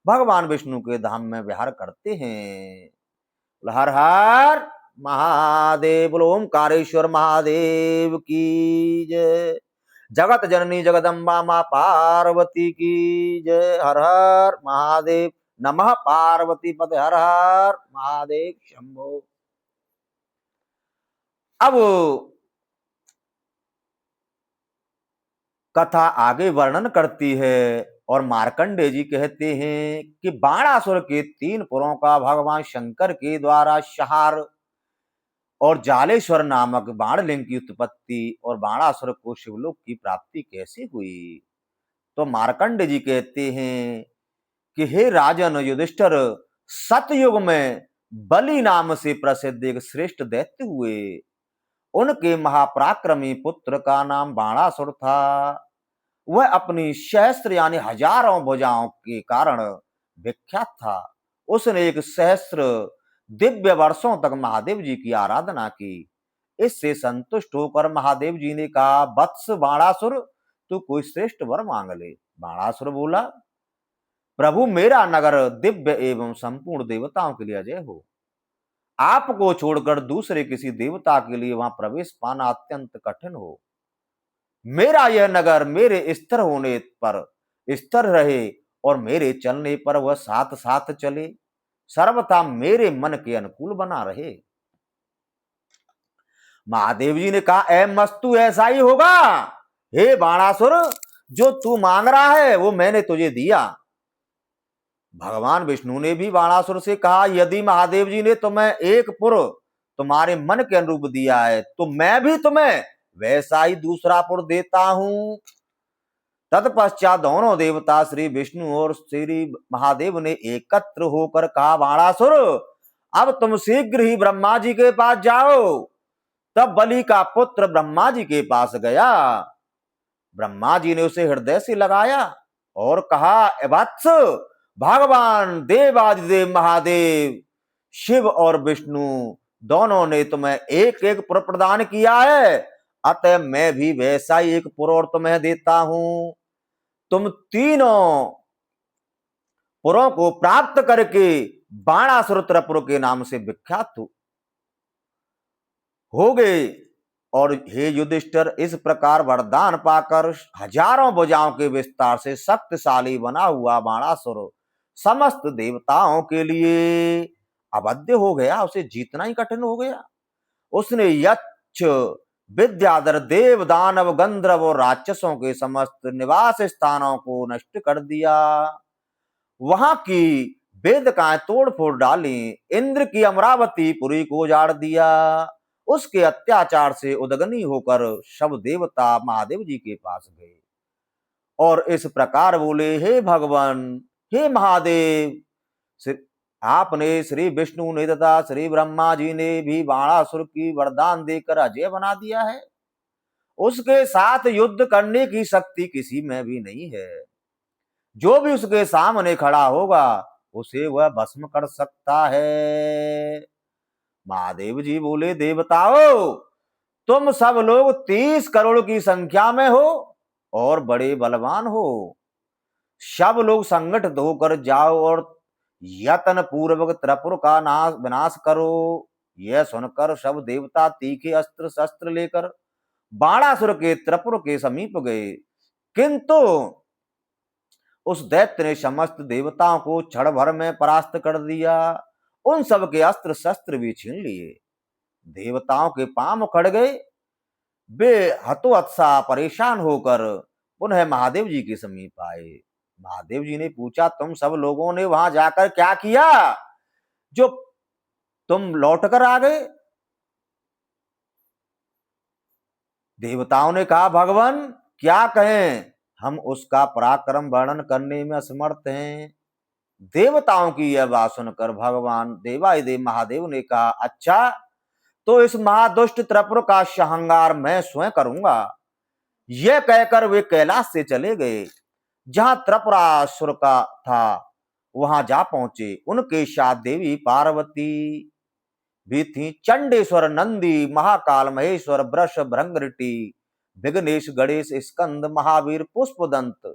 भगवान विष्णु के धाम में विहार करते हैं। हर हर महादेव, ओमकारेश्वर महादेव की जय। जगत जननी जगदम्बा माँ पार्वती की जय। हर हर महादेव। नमः पार्वती पते। हर हर महादेव शंभो। अब कथा आगे वर्णन करती है और मार्कंडेय जी कहते हैं कि बाणासुर के 3 पुरों का भगवान शंकर के द्वारा संहार और जालेश्वर नामक बाणलिंग की उत्पत्ति और बाणासुर को शिवलोक की प्राप्ति कैसे हुई। तो मार्कंडेय जी कहते हैं कि हे राजन युधिष्ठिर, सतयुग में बलि नाम से प्रसिद्ध एक श्रेष्ठ दैत्य हुए। उनके महापराक्रमी पुत्र का नाम बाणासुर था। वह अपनी सहस्त्र यानी हजारों भुजाओं के कारण विख्यात था। उसने 1 सहस्त्र दिव्य वर्षों तक महादेव जी की आराधना की। इससे संतुष्ट होकर महादेव जी ने कहा, वत्स बाणासुर, तू कोई श्रेष्ठ वर मांग ले। बाणासुर बोला, प्रभु मेरा नगर दिव्य एवं संपूर्ण देवताओं के लिए अजय हो। आपको छोड़कर दूसरे किसी देवता के लिए वहां प्रवेश पाना अत्यंत कठिन हो। मेरा यह नगर मेरे स्थिर होने पर स्थिर रहे और मेरे चलने पर वह साथ साथ चले, सर्वथा मेरे मन के अनुकूल बना रहे। महादेव जी ने कहा, ऐ मस्तु, ऐसा ही होगा। हे बाणासुर, जो तू मांग रहा है वो मैंने तुझे दिया। भगवान विष्णु ने भी बाणासुर से कहा, यदि महादेव जी ने तुम्हें एक पुर तुम्हारे मन के अनुरूप दिया है तो मैं भी तुम्हें वैसा ही दूसरा पुर देता हूं। तत्पश्चात दोनों देवता श्री विष्णु और श्री महादेव ने एकत्र होकर कहा, बाणासुर, अब तुम शीघ्र ही ब्रह्मा जी के पास जाओ। तब बलि का पुत्र ब्रह्मा जी के पास गया। ब्रह्मा जी ने उसे हृदय से लगाया और कहा, वत्स, भगवान देवादिदेव महादेव शिव और विष्णु दोनों ने तुम्हें एक एक पुर प्रदान किया है, अतः मैं भी वैसा ही एक पुर और तुम्हें देता हूं। तुम तीनों पुरों को प्राप्त करके बाणासुर त्रिपुर के नाम से विख्यात हो गए। और हे युधिष्ठिर, इस प्रकार वरदान पाकर हजारों भुजाओं के विस्तार से शक्तिशाली बना हुआ बाणासुर समस्त देवताओं के लिए अवध्य हो गया। उसे जीतना ही कठिन हो गया। उसने यक्ष, विद्याधर, देव, दानव, गंधर्व और राक्षसों के समस्त निवास स्थानों को नष्ट कर दिया। वहां की वेदिकाएं तोड़ फोड़ डाली। इंद्र की अमरावती पुरी को उजाड़ दिया। उसके अत्याचार से उदग्नी होकर सब देवता महादेव जी के पास गए और इस प्रकार बोले, हे भगवान, हे महादेव, आपने श्री विष्णु ने तथा श्री ब्रह्मा जी ने भी बाणासुर की वरदान देकर अजय बना दिया है। उसके साथ युद्ध करने की शक्ति किसी में भी नहीं है। जो भी उसके सामने खड़ा होगा उसे वह भस्म कर सकता है। महादेव जी बोले, देवताओं, तुम सब लोग 30 करोड़ की संख्या में हो और बड़े बलवान हो। सब लोग संगठित होकर जाओ और यत्न पूर्वक त्रिपुर का विनाश करो। यह सुनकर सब देवता तीखे अस्त्र शस्त्र लेकर बाणासुर के त्रिपुर के समीप गए, किंतु उस दैत्य ने समस्त देवताओं को क्षण भर में परास्त कर दिया। उन सब के अस्त्र शस्त्र भी छीन लिए। देवताओं के पांव उखड़ गए। वे हतोत्साह परेशान होकर पुनः महादेव जी के समीप आए। महादेव जी ने पूछा, तुम सब लोगों ने वहां जाकर क्या किया जो तुम लौट कर आ गए? देवताओं ने कहा, भगवान, क्या कहें, हम उसका पराक्रम वर्णन करने में असमर्थ हैं। देवताओं की यह बात सुनकर भगवान देवादिदेव महादेव ने कहा, अच्छा, तो इस महादुष्ट त्रिपुर का संहार मैं स्वयं करूंगा। यह कहकर वे कैलाश से चले गए। जहां त्रिपुरासुर का था वहां जा पहुंचे। उनके साथ देवी पार्वती भी थी। चंडेश्वर, नंदी, महाकाल, महेश्वर, वृष, भृंगऋटि, विघ्नेश, गणेश, स्कंद, महावीर, पुष्पदंत,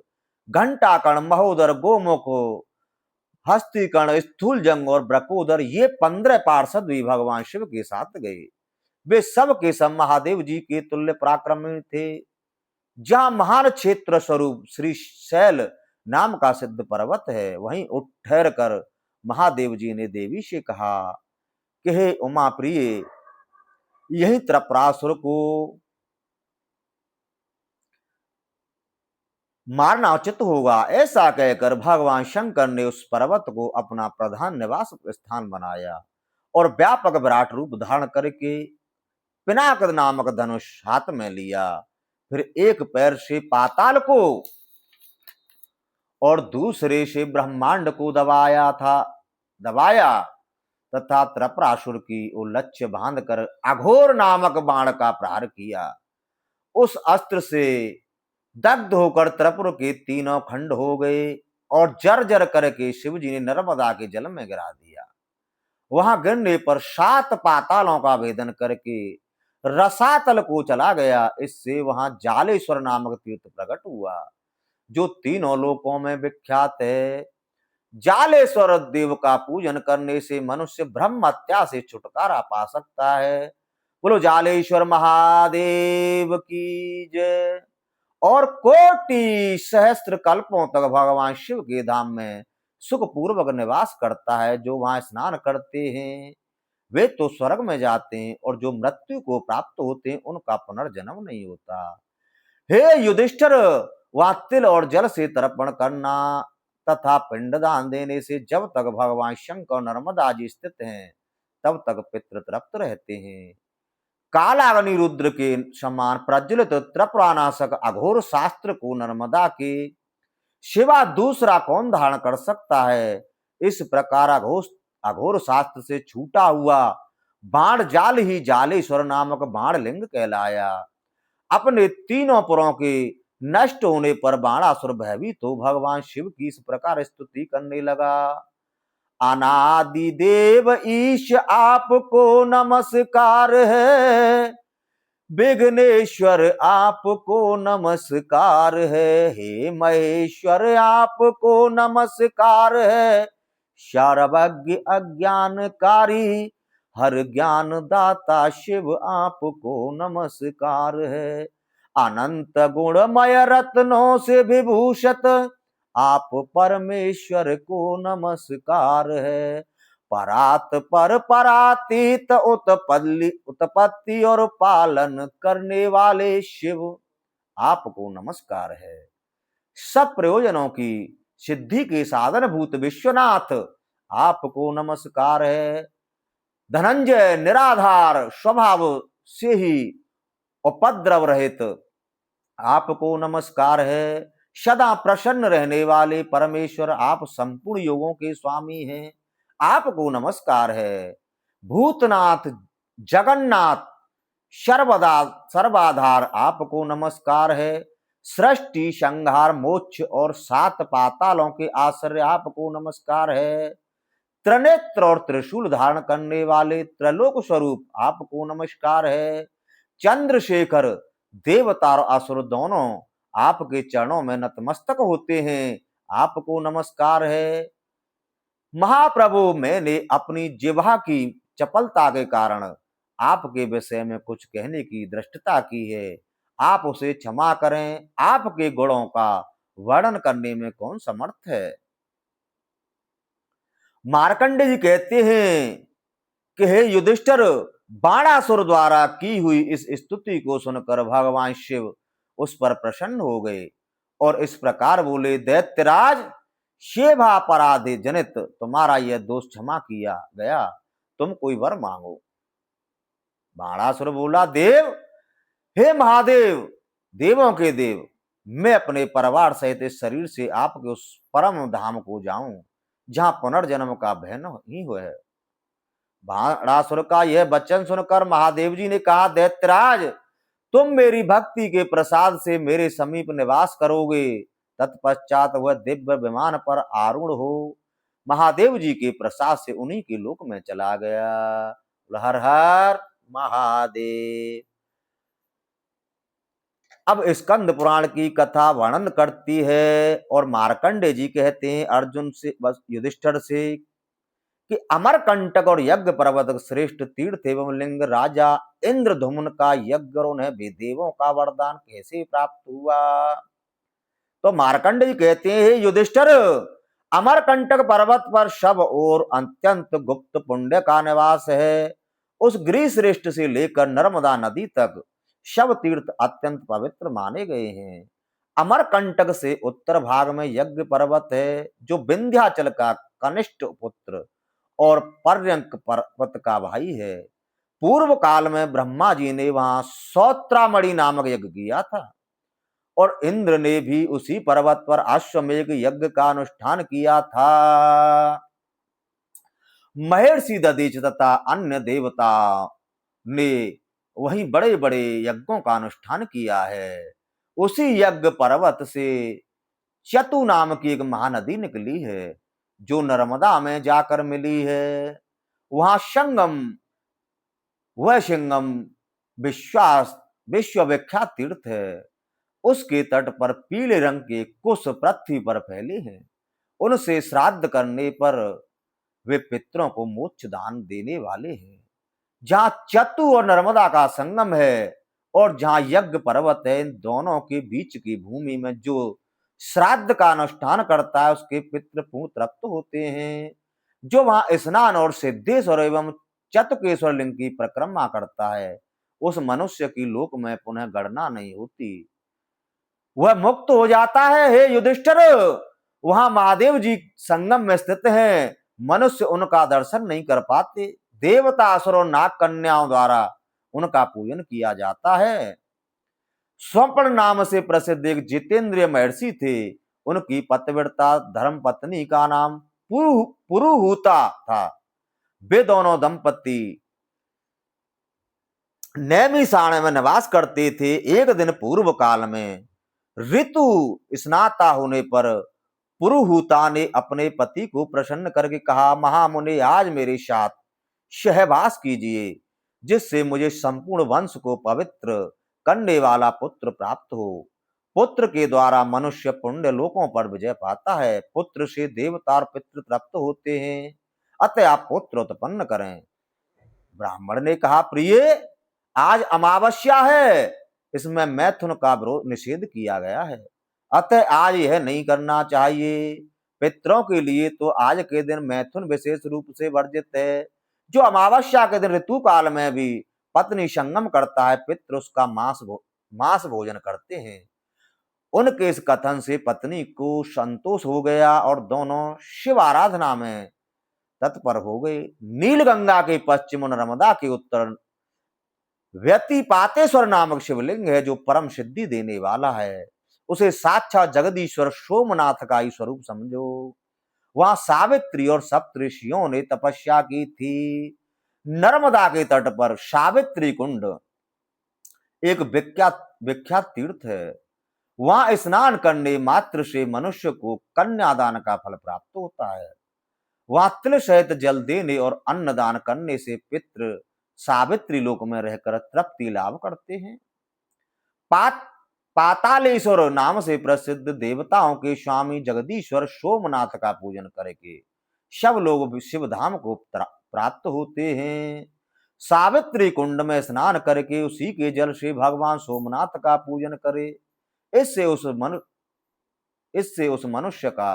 घंटाकर्ण, महोदर, गोमुख, हस्तिकर्ण, स्थूलजंग और ब्रकोदर, ये 15 पार्षद भी भगवान शिव के साथ गए। वे सब के सब महादेव जी के तुल्य पराक्रमी थे। जहां महान क्षेत्र स्वरूप श्री शैल नाम का सिद्ध पर्वत है, वहीं उठ ठहर कर महादेव जी ने देवी से कहा कि हे उमा प्रिय, यही त्रपरासुर को मारना उचित होगा। ऐसा कहकर भगवान शंकर ने उस पर्वत को अपना प्रधान निवास स्थान बनाया और व्यापक विराट रूप धारण करके पिनाक नामक धनुष हाथ में लिया। फिर एक पैर से पाताल को और दूसरे से ब्रह्मांड को दबाया तथा त्रपरासुर की उल्लक्ष्य बांधकर अघोर नामक बाण का प्रहार किया। उस अस्त्र से दग्ध होकर त्रपुर के तीनों खंड हो गए और जर्जर करके शिव जी ने नर्मदा के जल में गिरा दिया। वहां गिरने पर 7 पातालों का भेदन करके रसातल को चला गया। इससे वहां जालेश्वर नामक तीर्थ प्रकट हुआ, जो तीनों लोकों में विख्यात है। जालेश्वर देव का पूजन करने से मनुष्य ब्रह्म हत्या से छुटकारा पा सकता है। बोलो जालेश्वर महादेव की जय। और कोटि सहस्त्र कल्पों तक भगवान शिव के धाम में सुखपूर्वक निवास करता है। जो वहां स्नान करते हैं वे तो स्वर्ग में जाते हैं, और जो मृत्यु को प्राप्त होते हैं उनका पुनर्जन्म नहीं होता। हे युधिष्ठिर, वहां तिल और जल से तर्पण करना तथा पिंडदान देने से जब तक भगवान शंकर नर्मदा जी स्थित हैं तब तक पितृ तृप्त रहते हैं। कालाग्नि रुद्र के समान प्रज्वलित त्रिपुरानाशक अघोर शास्त्र को नर्मदा के सिवा दूसरा कौन धारण कर सकता है। इस प्रकार अघोर शास्त्र से छूटा हुआ बाण जाल ही जालेश्वर नामक बाण लिंग कहलाया। अपने तीनों पुरों के नष्ट होने पर बाणासुर भयभीत हो भगवान शिव की इस प्रकार स्तुति करने लगा। अनादि देव ईश आपको नमस्कार है, विघ्नेश्वर आपको नमस्कार है, हे महेश्वर आपको नमस्कार है, सर्वज्ञ अज्ञानकारी हर ज्ञान दाता शिव आपको नमस्कार है। अनंत गुणमय रत्नों से विभूषित आप परमेश्वर को नमस्कार है। परात पर परातीत उत्पत्ति और पालन करने वाले शिव आपको नमस्कार है। सब प्रयोजनों की सिद्धि के साधन भूत विश्वनाथ आपको नमस्कार है। धनंजय निराधार स्वभाव से ही उपद्रव रहित आपको नमस्कार है। सदा प्रसन्न रहने वाले परमेश्वर आप संपूर्ण योगों के स्वामी हैं, आपको नमस्कार है। भूतनाथ जगन्नाथ सर्वाधार आपको नमस्कार है। सृष्टि संहार मोक्ष और 7 पातालों के आश्रय आपको नमस्कार है। त्रिनेत्र और त्रिशूल धारण करने वाले त्रिलोक स्वरूप आपको नमस्कार है। चंद्रशेखर देवता और असुर दोनों आपके चरणों में नतमस्तक होते हैं, आपको नमस्कार है। महाप्रभु, मैंने अपनी जिह्वा की चपलता के कारण आपके विषय में कुछ कहने की धृष्टता की है, आप उसे क्षमा करें। आपके गुणों का वर्णन करने में कौन समर्थ है। मार्कंडेय जी कहते हैं कि हे युधिष्ठिर, बाणासुर द्वारा की हुई इस स्तुति को सुनकर भगवान शिव उस पर प्रसन्न हो गए और इस प्रकार बोले, दैत्यराज, शेभापराधे जनित तुम्हारा यह दोष क्षमा किया गया, तुम कोई वर मांगो। बाणासुर बोला, देव, हे महादेव, देवों के देव, मैं अपने परिवार सहित इस शरीर से आपके उस परम धाम को जाऊं जहां पुनर्जन्म का भय नहीं हुआ है। बाणासुर का यह वचन सुनकर महादेव जी ने कहा, दैत्यराज, तुम मेरी भक्ति के प्रसाद से मेरे समीप निवास करोगे। तत्पश्चात वह दिव्य विमान पर आरूढ़ हो महादेव जी के प्रसाद से उन्हीं के लोक में चला गया। हर हर महादेव। अब स्कंद पुराण की कथा वर्णन करती है और मार्कंडेय जी कहते हैं अर्जुन से, बस युधिष्ठिर से, कि अमरकंटक और यज्ञ पर्वत श्रेष्ठ तीर्थ एवं लिंग राजा इंद्रधुम्न का यज्ञ और उन्हें भी देवों का वरदान कैसे प्राप्त हुआ। तो मार्कंड जी कहते हैं, हे युधिष्ठिर, अमरकंटक पर्वत पर शव और अत्यंत गुप्त पुण्य का निवास है। उस गिरि श्रेष्ठ से लेकर नर्मदा नदी तक शव तीर्थ अत्यंत पवित्र माने गए हैं। अमरकंटक से उत्तर भाग में यज्ञ पर्वत है, जो विंध्याचल का कनिष्ठ पुत्र और पर्यंक पर्वत का भाई है। पूर्व काल में ब्रह्मा जी ने वहां सौत्रामणि नामक यज्ञ किया था और इंद्र ने भी उसी पर्वत पर अश्वमेध यज्ञ का अनुष्ठान किया था। महर्षि दधीच तथा अन्य देवता ने वही बड़े बड़े यज्ञों का अनुष्ठान किया है। उसी यज्ञ पर्वत से चतु नाम की एक महानदी निकली है, जो नर्मदा में जाकर मिली है। वहां संगम वह सिंगम विश्वास विश्व विख्यात तीर्थ है। उसके तट पर पीले रंग के कुश पृथ्वी पर फैले हैं। उनसे श्राद्ध करने पर वे पितरों को मोक्ष दान देने वाले हैं। जहां चतु और नर्मदा का संगम है और जहां यज्ञ पर्वत है, इन दोनों के बीच की भूमि में जो श्राद्ध का अनुष्ठान करता है, उसके पितृ पुण्य तृप्त होते हैं। जो वहां स्नान और सिद्धेश्वर एवं चतुकेश्वर लिंग की परिक्रमा करता है, उस मनुष्य की लोक में पुनः गणना नहीं होती, वह मुक्त हो जाता है। हे युधिष्ठिर, वहां महादेव जी संगम में स्थित हैं। मनुष्य उनका दर्शन नहीं कर पाते। देवता, असुर और नाग कन्याओं द्वारा उनका पूजन किया जाता है। स्वर्ण नाम से प्रसिद्ध एक जितेंद्रिय महर्षि थे। उनकी पतिव्रता धर्म पत्नी का नाम पुरुहूता था। वे दोनों दंपति नैमिषारण्य में निवास करते थे। एक दिन पूर्व काल में ऋतु स्नाता होने पर पुरुहूता ने अपने पति को प्रसन्न करके कहा, महामुनि, आज मेरे साथ सहवास कीजिए, जिससे मुझे संपूर्ण वंश को पवित्र करने वाला पुत्र प्राप्त हो। पुत्र के द्वारा मनुष्य पुण्य लोकों पर विजय पाता है। पुत्र से देवता और पितृ प्राप्त होते हैं। अतः आप पुत्र उत्पन्न करें। ब्राह्मण ने कहा, प्रिय, आज अमावस्या है, इसमें मैथुन का निषेध किया गया है, अतः आज यह नहीं करना चाहिए। पितरों के लिए तो आज के दिन मैथुन विशेष रूप से वर्जित है। जो अमावस्या के दिन ऋतु काल में भी पत्नी संगम करता है, पितृ उसका मांस भोजन करते हैं। उनके इस कथन से पत्नी को संतोष हो गया और दोनों शिव आराधना में तत्पर हो गए। नीलगंगा के पश्चिम, नर्मदा के उत्तर व्यतिपातेश्वर नामक शिवलिंग है, जो परम सिद्धि देने वाला है। उसे साक्षात जगदीश्वर सोमनाथ का ही स्वरूप समझो। वहां सावित्री और सप्त ऋषियों ने तपस्या की थी। नर्मदा के तट पर सावित्री कुंड एक विख्यात तीर्थ है। वहां स्नान करने मात्र से मनुष्य को कन्यादान का फल प्राप्त होता है। वहां तिल सहित जल देने और अन्नदान करने से पितृ सावित्री लोक में रहकर तृप्ति लाभ करते हैं। पातालेश्वर नाम से प्रसिद्ध देवताओं के स्वामी जगदीश्वर सोमनाथ का पूजन करके सब लोग शिव धाम को प्राप्त होते हैं। सावित्री कुंड में स्नान करके उसी के जल से भगवान सोमनाथ का पूजन करे। इससे उस मनुष्य का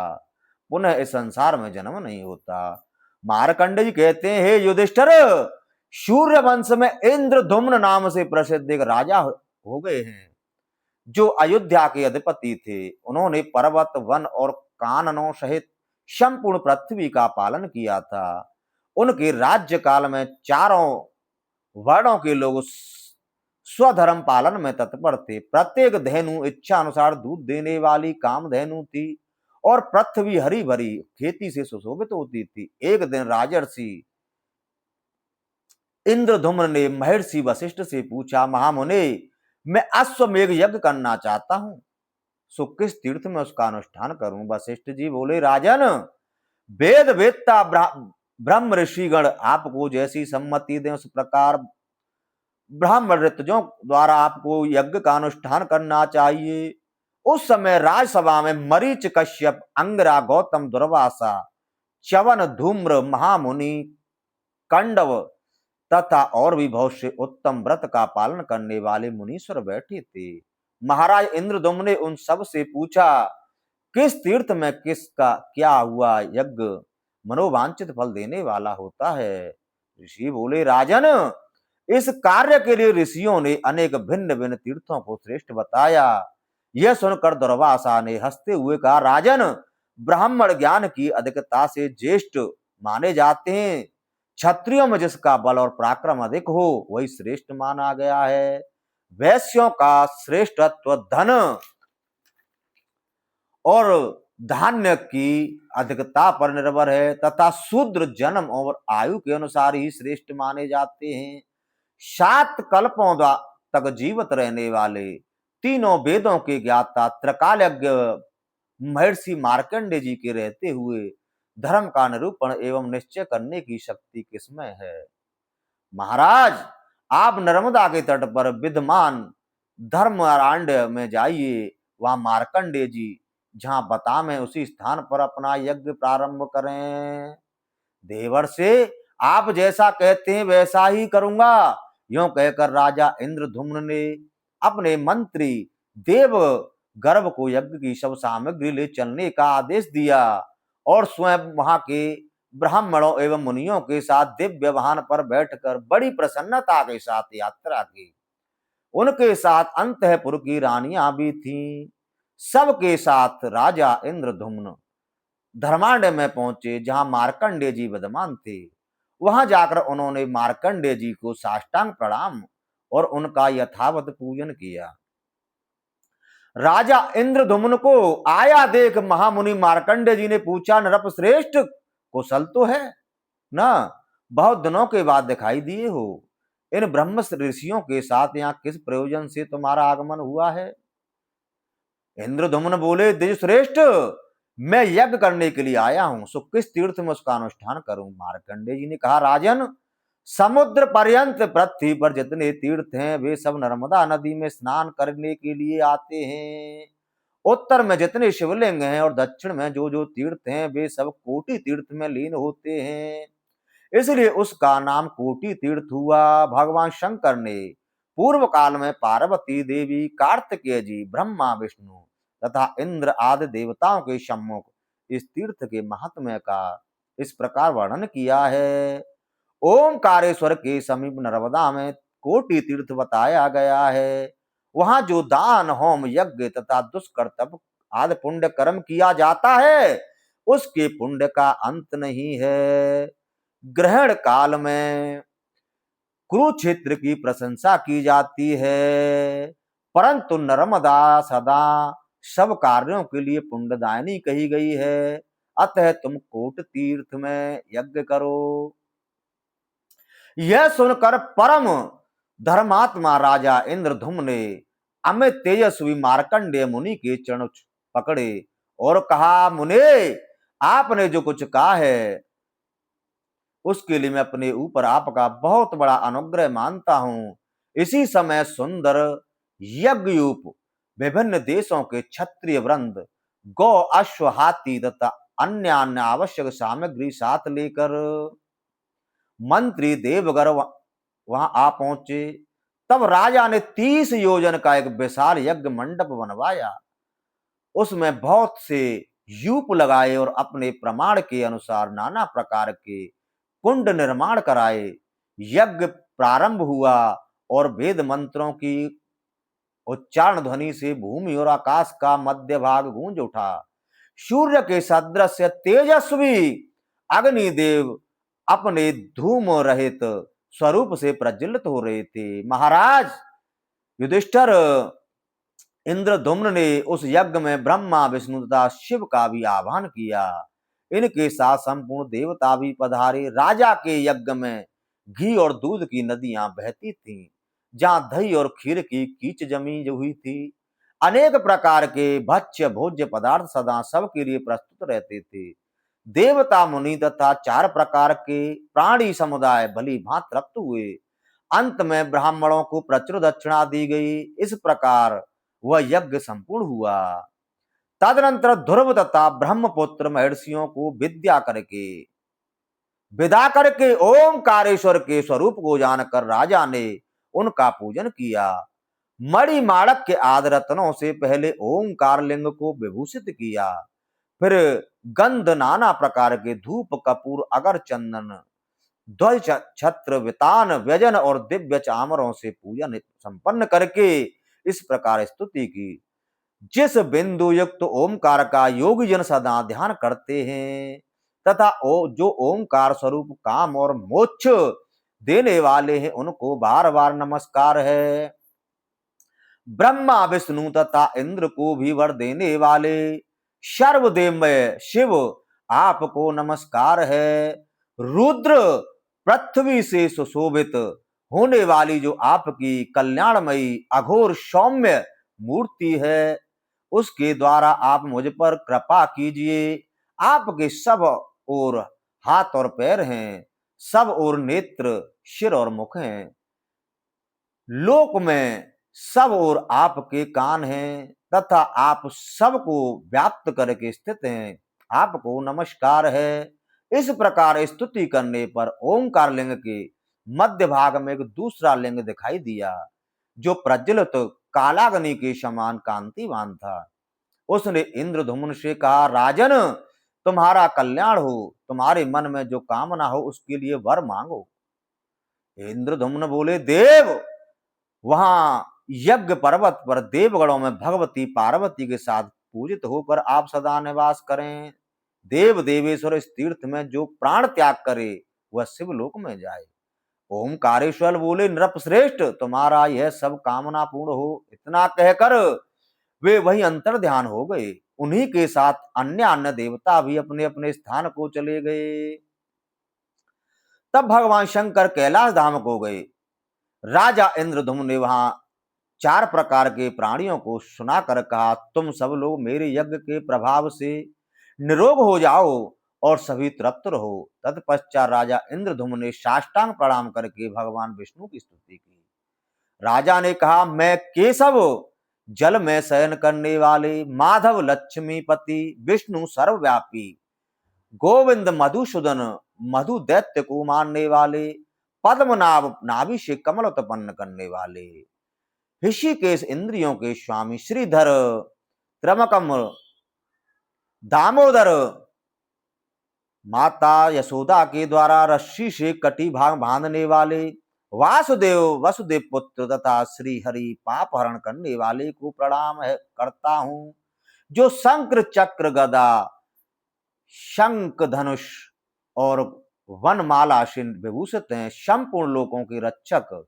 पुनः इस संसार में जन्म नहीं होता। मार्कंड जी कहते हैं, हे युधिष्ठिर, सूर्य वंश में इंद्रधुम्न नाम से प्रसिद्ध एक राजा हो गए हैं, जो अयोध्या के अधिपति थे। उन्होंने पर्वत, वन और काननों सहित संपूर्ण पृथ्वी का पालन किया था। उनके राज्य काल में चारों वर्णों के लोग स्वधर्म पालन में तत्पर थे। प्रत्येक धेनु इच्छा अनुसार दूध देने वाली कामधेनु थी और पृथ्वी हरी भरी खेती से सुशोभित होती थी। एक दिन राजर्षि इंद्रधुम्न ने महर्षि वशिष्ठ से पूछा, महामुनि, मैं अश्वमेध यज्ञ करना चाहता हूं, सो किस तीर्थ में उसका अनुष्ठान करूं? वशिष्ठ जी बोले, राजन, वेद वेत्ता ब्रह्म ऋषिगण आपको जैसी सम्मति दें, उस प्रकार ब्राह्मण ऋतजों द्वारा आपको यज्ञ का अनुष्ठान करना चाहिए। उस समय राजसभा में मरीच, कश्यप, अंगरा, गौतम, दुर्वासा, च्यवन, धूम्र, महामुनि, कंडव तथा और भी बहुत से उत्तम व्रत का पालन करने वाले मुनीश्वर बैठे थे। महाराज इंद्रदुम्न ने उन सब से पूछा, किस तीर्थ में किसका क्या हुआ यज्ञ मनोवांछित फल देने वाला होता है? ऋषि बोले, राजन, इस कार्य के लिए ऋषियों ने अनेक भिन्न भिन्न तीर्थों को श्रेष्ठ बताया। यह सुनकर दुर्वासा ने हंसते हुए कहा, राजन, ब्राह्मण ज्ञान की अधिकता से ज्येष्ठ माने जाते हैं। क्षत्रियों में जिसका बल और पराक्रम अधिक हो वही श्रेष्ठ माना गया है। वैश्यों का श्रेष्ठत्व धन और धान्य की अधिकता पर निर्भर है तथा शूद्र जन्म और आयु के अनुसार ही श्रेष्ठ माने जाते हैं। 7 कल्पों तक जीवित रहने वाले तीनों वेदों के ज्ञाता त्रिकालज्ञ महर्षि मार्कंडेय जी के रहते हुए धर्म का निरूपण एवं निश्चय करने की शक्ति किसमें है? महाराज, आप नर्मदा के तट पर विद्यमान धर्मारण्य में जाइए। वहां मार्कंडेय जी जहां बताम है उसी स्थान पर अपना यज्ञ प्रारंभ करें। देवर्षि, आप जैसा कहते हैं वैसा ही करूंगा। यूं कहकर राजा इंद्रधुम्न ने अपने मंत्री देव गर्भ को यज्ञ की सब सामग्री ले चलने का आदेश दिया और स्वयं वहां के ब्राह्मणों एवं मुनियों के साथ दिव्य वाहन पर बैठकर बड़ी प्रसन्नता के साथ यात्रा की। उनके साथ अंतःपुर की रानियां भी थीं। सबके साथ राजा इंद्रधुम्न धर्मांड में पहुंचे जहां मार्कंडेय जी विद्यमान थे। वहां जाकर उन्होंने मार्कंडेय जी को साष्टांग प्रणाम और उनका यथावत पूजन किया। राजा इंद्रधुम्न को आया देख महामुनि मार्कंडेय जी ने पूछा, नृप श्रेष्ठ, कुशल तो है ना? बहुत दिनों के बाद दिखाई दिए हो। इन ब्रह्म ऋषियों के साथ यहाँ किस प्रयोजन से तुम्हारा आगमन हुआ है? इंद्रधुम्न बोले, द्विज श्रेष्ठ, मैं यज्ञ करने के लिए आया हूं, सो किस तीर्थ में उसका अनुष्ठान करूं? मार्कंडेय जी ने कहा, राजन, समुद्र पर्यंत पृथ्वी पर जितने तीर्थ हैं वे सब नर्मदा नदी में स्नान करने के लिए आते हैं। उत्तर में जितने शिवलिंग हैं और दक्षिण में जो जो तीर्थ हैं वे सब कोटि तीर्थ में लीन होते हैं, इसलिए उसका नाम कोटि तीर्थ हुआ। भगवान शंकर ने पूर्व काल में पार्वती देवी, कार्तिकेय जी, ब्रह्मा, विष्णु तथा इंद्र आदि देवताओं के सम्मुख इस तीर्थ के महात्म्य का इस प्रकार वर्णन किया है। ओमकारेश्वर के समीप नर्मदा में कोटि तीर्थ बताया गया है। वहां जो दान, होम, यज्ञ तथा दुष्कर तप आदि पुण्य कर्म किया जाता है उसके पुण्य का अंत नहीं है। ग्रहण काल में कुरुक्षेत्र की प्रशंसा की जाती है, परंतु नर्मदा सदा सब कार्यों के लिए पुण्यदायिनी कही गई है। अतः तुम कोट तीर्थ में यज्ञ करो। यह सुनकर परम धर्मात्मा राजा इंद्रधुम्न ने अमित तेजस्वी मार्कंडेय मुनि के चरण पकड़े और कहा, मुने, आपने जो कुछ कहा है उसके लिए मैं अपने ऊपर आपका बहुत बड़ा अनुग्रह मानता हूं। इसी समय सुंदर यज्ञयूप विभिन्न देशों के क्षत्रिय वृंद गौ, अश्व, हाथी तथा अन्य अन्य आवश्यक सामग्री साथ लेकर मंत्री देवगर वहां आ पहुंचे। तब राजा ने 30 योजन का एक विशाल यज्ञ मंडप बनवाया। उसमें बहुत से यूप लगाए और अपने प्रमाण के अनुसार नाना प्रकार के कुंड निर्माण कराए। यज्ञ प्रारंभ हुआ और वेद मंत्रों की उच्चारण ध्वनि से भूमि और आकाश का मध्य भाग गूंज उठा। सूर्य के सदृश तेजस्वी अग्निदेव अपने धूम रहित स्वरूप से प्रज्वलित हो रहे थे। महाराज युधिष्ठिर, इंद्रधुम्न ने उस यज्ञ में ब्रह्मा, विष्णु तथा शिव का भी आह्वान किया। इनके साथ संपूर्ण देवता भी पधारे। राजा के यज्ञ में घी और दूध की नदियां बहती थीं, जहां दही और खीर की कीच जमी हुई थी। अनेक प्रकार के भक्ष्य भोज्य पदार्थ सदा सबके लिए प्रस्तुत रहते थे। देवता, मुनि तथा 4 प्रकार के प्राणी समुदाय भली भांत तृप्त हुए। अंत में ब्राह्मणों को प्रचुर दक्षिणा दी गई। इस प्रकार वह यज्ञ संपूर्ण हुआ। तदनंतर ध्रुव तथा ब्रह्मपुत्र महर्षियों को विदा करके ओमकारेश्वर के स्वरूप को जानकर राजा ने उनका पूजन किया। मणिमाणक के आदि रत्नों से पहले ओमकार लिंग को विभूषित किया। फिर गंध, नाना प्रकार के धूप, कपूर, अगर, चंदन, ध्वज, छत्र, वितान, व्यजन और दिव्य चामरों से पूजन संपन्न करके इस प्रकार स्तुति की। जिस बिंदु युक्त ओमकार का योगी जन सदा ध्यान करते हैं तथा जो ओमकार स्वरूप काम और मोक्ष देने वाले हैं, उनको बार बार नमस्कार है। ब्रह्मा, विष्णु तथा इंद्र को भी वर देने वाले सर्वदेवमय शिव आपको नमस्कार है। रुद्र, पृथ्वी से सुशोभित होने वाली जो आपकी कल्याणमयी अघोर सौम्य मूर्ति है, उसके द्वारा आप मुझ पर कृपा कीजिए। आपके सब ओर हाथ और पैर हैं, सब ओर नेत्र, सिर और मुख हैं। लोक में सब ओर आपके कान हैं तथा आप सबको व्याप्त करके स्थित हैं। आपको नमस्कार है। इस प्रकार स्तुति करने पर ओंकार लिंग के मध्य भाग में एक दूसरा लिंग दिखाई दिया, जो प्रज्वलित कालाग्नि के समान कांतिवान था। उसने इंद्रधुम्न से कहा, राजन, तुम्हारा कल्याण हो। तुम्हारे मन में जो कामना हो उसके लिए वर मांगो। इंद्रधुम्न बोले, देव, वहां यज्ञ पर्वत पर देवगणों में भगवती पार्वती के साथ पूजित होकर आप सदा निवास करें। देव देवेश्वर इस तीर्थ में जो प्राण त्याग करे वह शिवलोक में जाए। ओमकारेश्वर बोले, नृपश्रेष्ठ, तुम्हारा यह सब कामना पूर्ण हो। इतना कहकर वे वही अंतर ध्यान हो गए। उन्हीं के साथ अन्य अन्य देवता भी अपने अपने स्थान को चले गए। तब भगवान शंकर कैलाश धाम को गए। राजा इंद्रधुम्न ने वहां 4 प्रकार के प्राणियों को सुनाकर कहा, तुम सब लोग मेरे यज्ञ के प्रभाव से निरोग हो जाओ और सभी तृप्त रहो। तत्पश्चात राजा इंद्रधुम्न ने साष्टांग प्रणाम करके भगवान विष्णु की स्तुति की। राजा ने कहा, मैं केशव, जल में शयन करने वाले, माधव, लक्ष्मीपति, विष्णु सर्वव्यापी, गोविंद, मधुसूदन, मधु दैत्य को मारने वाले, पद्मनाभ, नाभि से कमल उत्पन्न करने वाले, ऋषिकेश, इंद्रियों के स्वामी, श्रीधर, त्र्यंबकम, दामोदर, माता यशोदा के द्वारा रस्सी से कटी भाग बांधने वाले, वासुदेव, वसुदेव पुत्र तथा श्री हरि, पाप हरण करने वाले को प्रणाम करता हूं, जो शंकर, चक्र, गदा, शंख, धनुष और वनमाला से विभूषित हैं, संपूर्ण लोकों के रक्षक,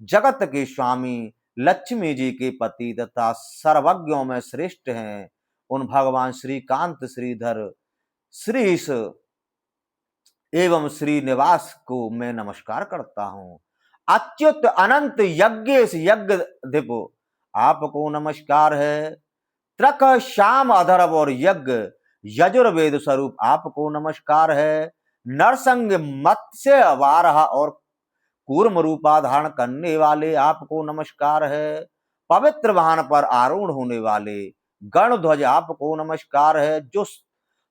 जगत के स्वामी, लक्ष्मी जी के पति तथा सर्वज्ञों में श्रेष्ठ हैं, उन भगवान श्रीकांत, श्रीधर, श्रीश एवं श्रीनिवास को मैं नमस्कार करता हूं। अच्युत अनंत यज्ञेश यज्ञधिप आपको नमस्कार है। त्रक, श्याम, अधर्व और यज्ञ यजुर्वेद स्वरूप आपको नमस्कार है। नरसंग, मत्स्य, वाराह और कूर्म रूपा धारण करने वाले आपको नमस्कार है। पवित्र वाहन पर आरूढ़ होने वाले गण ध्वज आपको नमस्कार है, जो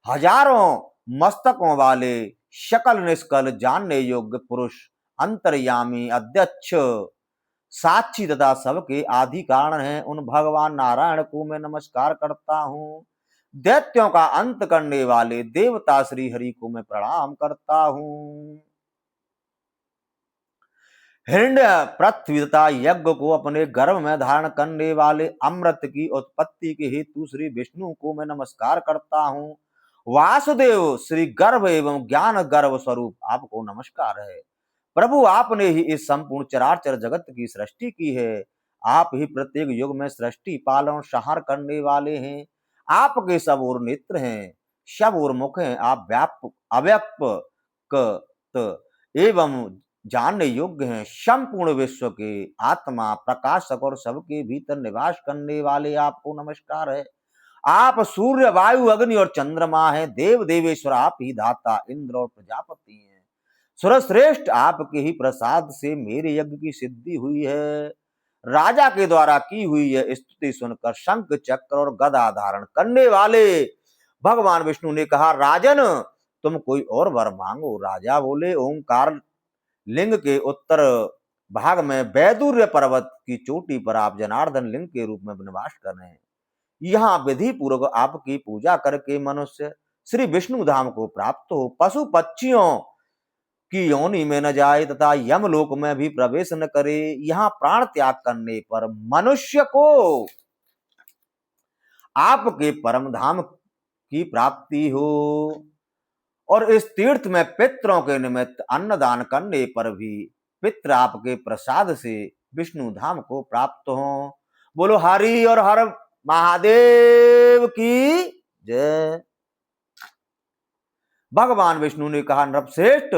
हजारों मस्तकों वाले शकल निष्कल जानने योग्य पुरुष, अंतर्यामी, अध्यक्ष, साक्षी तथा सबके आदि कारण हैं, उन भगवान नारायण को मैं नमस्कार करता हूँ। दैत्यों का अंत करने वाले देवता श्री हरि को मैं प्रणाम करता हूँ। हिरण्य, पृथ्वी तथा यज्ञ को अपने गर्भ में धारण करने वाले अमृत की उत्पत्ति के हेतु श्री विष्णु को मैं नमस्कार करता हूँ। वासुदेव, श्री गर्भ एवं ज्ञान गर्भ स्वरूप आपको नमस्कार है। प्रभु, आपने ही इस संपूर्ण चराचर जगत की सृष्टि की है। आप ही प्रत्येक युग में सृष्टि, पालन, संहार करने वाले हैं। आपके सब ओर नेत्र हैं, सब ओर मुख हैं। आप व्यापक, अव्यक्त एवं जानने योग्य हैं। संपूर्ण विश्व के आत्मा, प्रकाशक और सबके भीतर निवास करने वाले आपको नमस्कार है। आप सूर्य, वायु, अग्नि और चंद्रमा हैं। देव देवेश्वर आप ही धाता, इंद्र और प्रजापति हैं। सुरश्रेष्ठ, आपके ही प्रसाद से मेरे यज्ञ की सिद्धि हुई है। राजा के द्वारा की हुई यह स्तुति सुनकर शंख चक्र और गदा धारण करने वाले भगवान विष्णु ने कहा, राजन तुम कोई और वर मांगो। राजा बोले, ओंकार लिंग के उत्तर भाग में वैदुर्य पर्वत की चोटी पर आप जनार्दन लिंग के रूप में निवास कर रहे हैं। यहाँ विधि पूर्वक आपकी पूजा करके मनुष्य श्री विष्णु धाम को प्राप्त हो, पशु पक्षियों की योनि में न जाए तथा यमलोक में भी प्रवेश न करे। यहाँ प्राण त्याग करने पर मनुष्य को आपके परम धाम की प्राप्ति हो, और इस तीर्थ में पितरों के निमित्त अन्नदान करने पर भी पितर आपके प्रसाद से विष्णु धाम को प्राप्त हो। बोलो हरि और हर महादेव की जय। भगवान विष्णु ने कहा, नृपश्रेष्ठ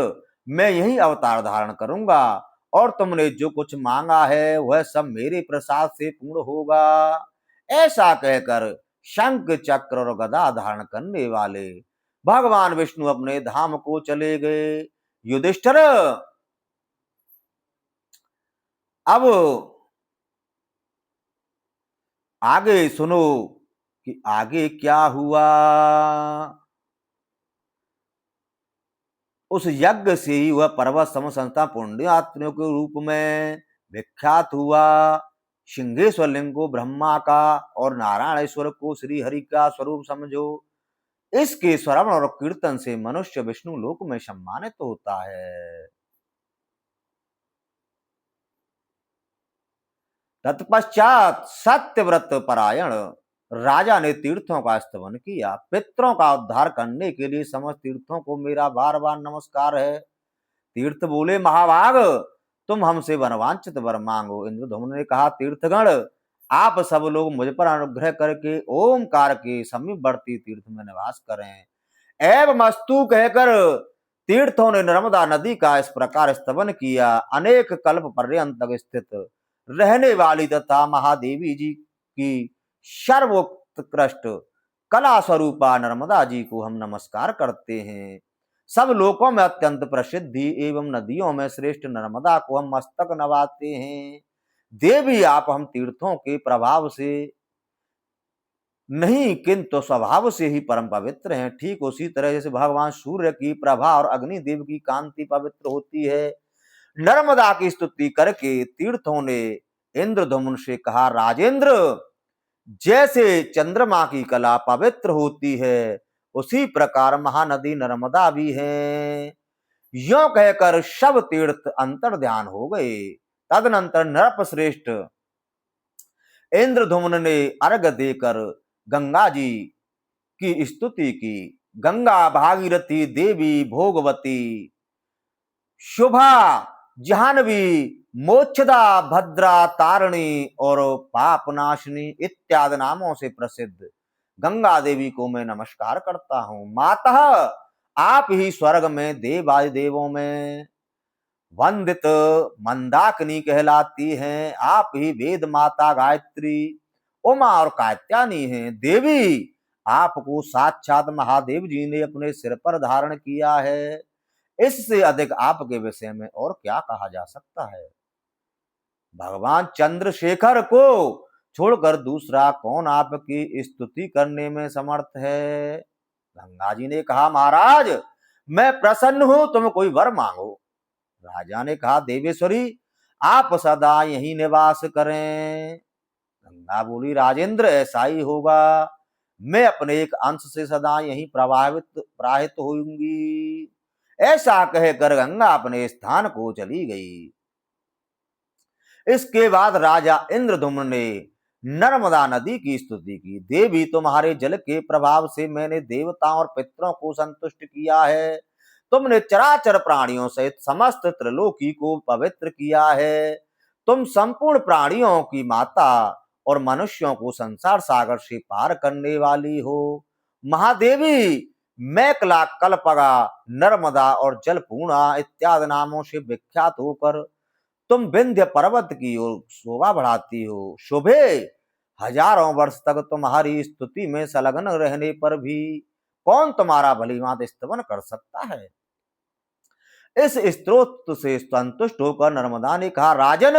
मैं यही अवतार धारण करूंगा और तुमने जो कुछ मांगा है वह सब मेरे प्रसाद से पूर्ण होगा। ऐसा कहकर शंख चक्र और गदा धारण करने वाले भगवान विष्णु अपने धाम को चले गए। युधिष्ठिर अब आगे सुनो कि आगे क्या हुआ। उस यज्ञ से ही वह पर्वत सम संस्था पुण्यात्मियों के रूप में विख्यात हुआ। सिंहेश्वर लिंग को ब्रह्मा का और नारायणेश्वर को श्री हरि का स्वरूप समझो। इसके श्रवण और कीर्तन से मनुष्य विष्णु लोक में सम्मानित होता है। तत्पश्चात सत्यव्रत परायण राजा ने तीर्थों का स्तवन किया। पितरों का उद्धार करने के लिए समस्त तीर्थों को मेरा बार बार नमस्कार है। तीर्थ बोले, महाभाग तुम हमसे वनवांछित वर मांगो। इंद्रधुम्न ने कहा, तीर्थगण आप सब लोग मुझ पर अनुग्रह करके ओमकार के समीपवर्ती तीर्थ में निवास करें। एवं अस्तु कहकर तीर्थों ने नर्मदा नदी का इस प्रकार स्तवन किया। अनेक कल्प पर्यंत स्थित रहने वाली तथा महादेवी जी की सर्वोत्कृष्ट कला स्वरूपा नर्मदा जी को हम नमस्कार करते हैं। सब लोकों में अत्यंत प्रसिद्धि एवं नदियों में श्रेष्ठ नर्मदा को हम मस्तक नवाते हैं। देवी आप हम तीर्थों के प्रभाव से नहीं किंतु स्वभाव से ही परम पवित्र हैं। ठीक उसी तरह जैसे भगवान सूर्य की प्रभा और अग्निदेव की कांति पवित्र होती है। नर्मदा की स्तुति करके तीर्थों ने इंद्रधुम्न से कहा, राजेंद्र जैसे चंद्रमा की कला पवित्र होती है उसी प्रकार महानदी नर्मदा भी है। यों कहकर सब तीर्थ अंतर ध्यान हो गए। तदनंतर नृपश्रेष्ठ इंद्रधुम्न ने अर्घ देकर गंगा जी की स्तुति की। गंगा, भागीरथी, देवी, भोगवती, शुभा, जाह्नवी, मोक्षदा, भद्रा, तारिणी और पापनाशिनी इत्यादि नामों से प्रसिद्ध गंगा देवी को मैं नमस्कार करता हूँ। मातः आप ही स्वर्ग में देवादिदेवों में वंदित मंदाकिनी कहलाती हैं। आप ही वेद माता गायत्री, उमा और कात्यायनी हैं। देवी आपको साक्षात महादेव जी ने अपने सिर पर धारण किया है। इससे अधिक आपके विषय में और क्या कहा जा सकता है। भगवान चंद्रशेखर को छोड़कर दूसरा कौन आपकी स्तुति करने में समर्थ है। गंगा जी ने कहा, महाराज मैं प्रसन्न हूं, तुम कोई वर मांगो। राजा ने कहा, देवेश्वरी आप सदा यहीं निवास करें। गंगा बोली, राजेंद्र ऐसा ही होगा। मैं अपने एक अंश से सदा यहीं प्रवाहित होंगी। ऐसा कहकर गंगा अपने स्थान को चली गई। इसके बाद राजा इंद्रधुम्न ने नर्मदा नदी की स्तुति की। देवी तुम्हारे जल के प्रभाव से मैंने देवताओं और पितरों को संतुष्ट किया है। तुमने चराचर प्राणियों सहित समस्त त्रिलोकी को पवित्र किया है। तुम संपूर्ण प्राणियों की माता और मनुष्यों को संसार सागर से पार करने वाली हो। महादेवी मैकला, कल्पगा, नर्मदा और जलपूर्णा इत्यादि नामों से विख्यात होकर तुम विंध्य पर्वत की ओर शोभा बढ़ाती हो। शोभे हजारों वर्ष तक तुम्हारी स्तुति में संलग्न रहने पर भी कौन तुम्हारा भलीभांति स्तवन कर सकता है। इस स्तोत्र से संतुष्ट होकर नर्मदा ने कहा, राजन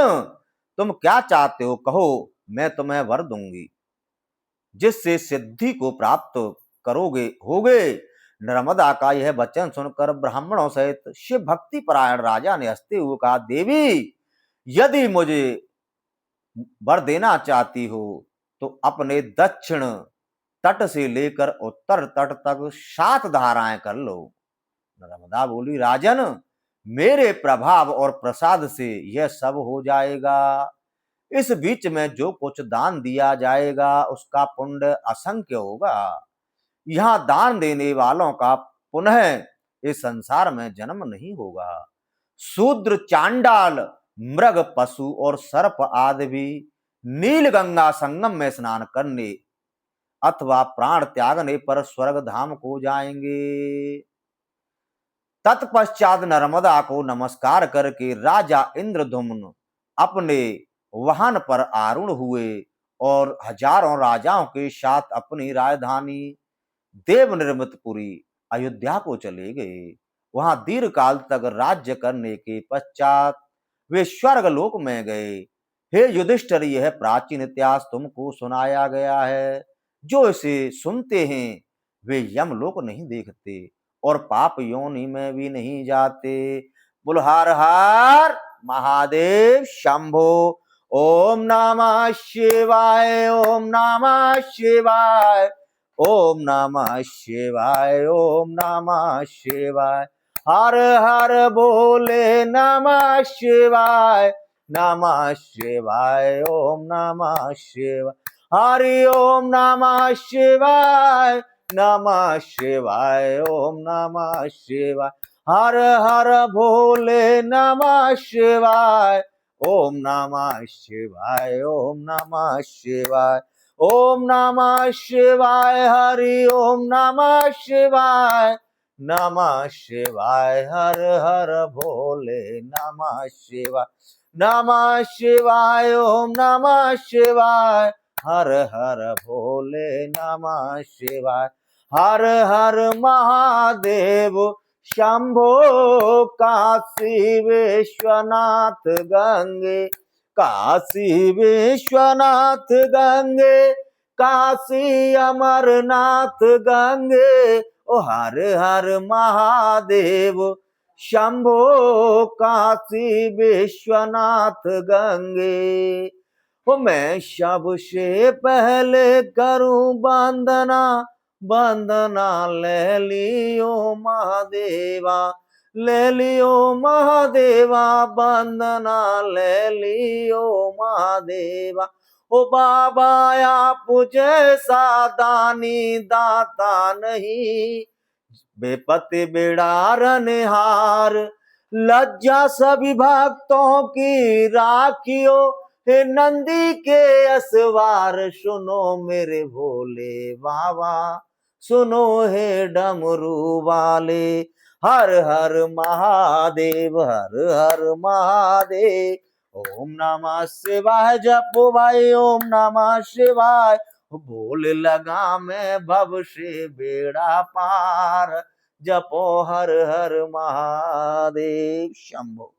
तुम क्या चाहते हो कहो, मैं तुम्हें वर दूंगी, जिससे सिद्धि को प्राप्त करोगे होगे। नर्मदा का यह वचन सुनकर ब्राह्मणों सहित शिव भक्ति परायण राजा ने हंसते हुए कहा, देवी यदि मुझे वर देना चाहती हो तो अपने दक्षिण तट से लेकर उत्तर तट तक 7 धाराएं कर लो। नर्मदा बोली, राजन मेरे प्रभाव और प्रसाद से यह सब हो जाएगा। इस बीच में जो कुछ दान दिया जाएगा उसका पुण्य असंख्य होगा। यहाँ दान देने वालों का पुनः इस संसार में जन्म नहीं होगा। शूद्र, चांडाल, मृग, पशु और सर्प आदि भी नील गंगा संगम में स्नान करने अथवा प्राण त्यागने पर स्वर्ग धाम को जाएंगे। तत्पश्चात नर्मदा को नमस्कार करके राजा इंद्रद्युम्न अपने वाहन पर आरूढ़ हुए और हजारों राजाओं के साथ अपनी राजधानी देवनिर्मितपुरी अयोध्या को चले गए। वहां दीर्घ काल तक राज्य करने के पश्चात वे स्वर्ग लोक में गए। हे युधिष्ठिर, यह प्राचीन इतिहास तुमको सुनाया गया है। जो इसे सुनते हैं वे यमलोक नहीं देखते और पाप योनि में भी नहीं जाते। बोल हर हर महादेव शंभो। ओम नमः शिवाय, ओम नमः शिवाय, ओम नमः शिवाय, ओम नमः शिवाय। हर हर बोले नमः शिवाय, नमः शिवाय, ओम नमः शिवाय। हरि ओम नमः शिवाय, नमः शिवाय, ओम नमः शिवाय। हर हर भोले नमः शिवाय, ओम नमः शिवाय, ओम नमः शिवाय, ओम नमः शिवाय। हरि ओम नमः शिवाय, नमः शिवाय। हर हर भोले नमः शिवाय, नमः शिवाय, ओम नमः शिवाय। हर हर भोले नमः शिवाय। हर हर महादेव शंभो। काशी विश्वनाथ गंगे, काशी विश्वनाथ गंगे, काशी अमरनाथ गंगे। ओ हर हर महादेव शंभो। काशी विश्वनाथ गंगे। वो मैं सबसे पहले करूं वंदना, वंदना ले लियो महादेवा, ले लियो महादेवा, वंदना ले लियो महादेवा। ओ बाबा आप जैसा दानी दाता नहीं, बेपति बिड़ारनहार, लज्जा सभी भक्तों की राखियो। हे नंदी के असवार सुनो मेरे भोले बाबा, सुनो हे डमरू वाले। हर हर महादेव, हर हर महादेव। ओम नमः शिवाय जपो भाई, ओम नमः शिवाय। बोल लगा मैं भव से बेड़ा पार, जपो हर हर महादेव शंभो।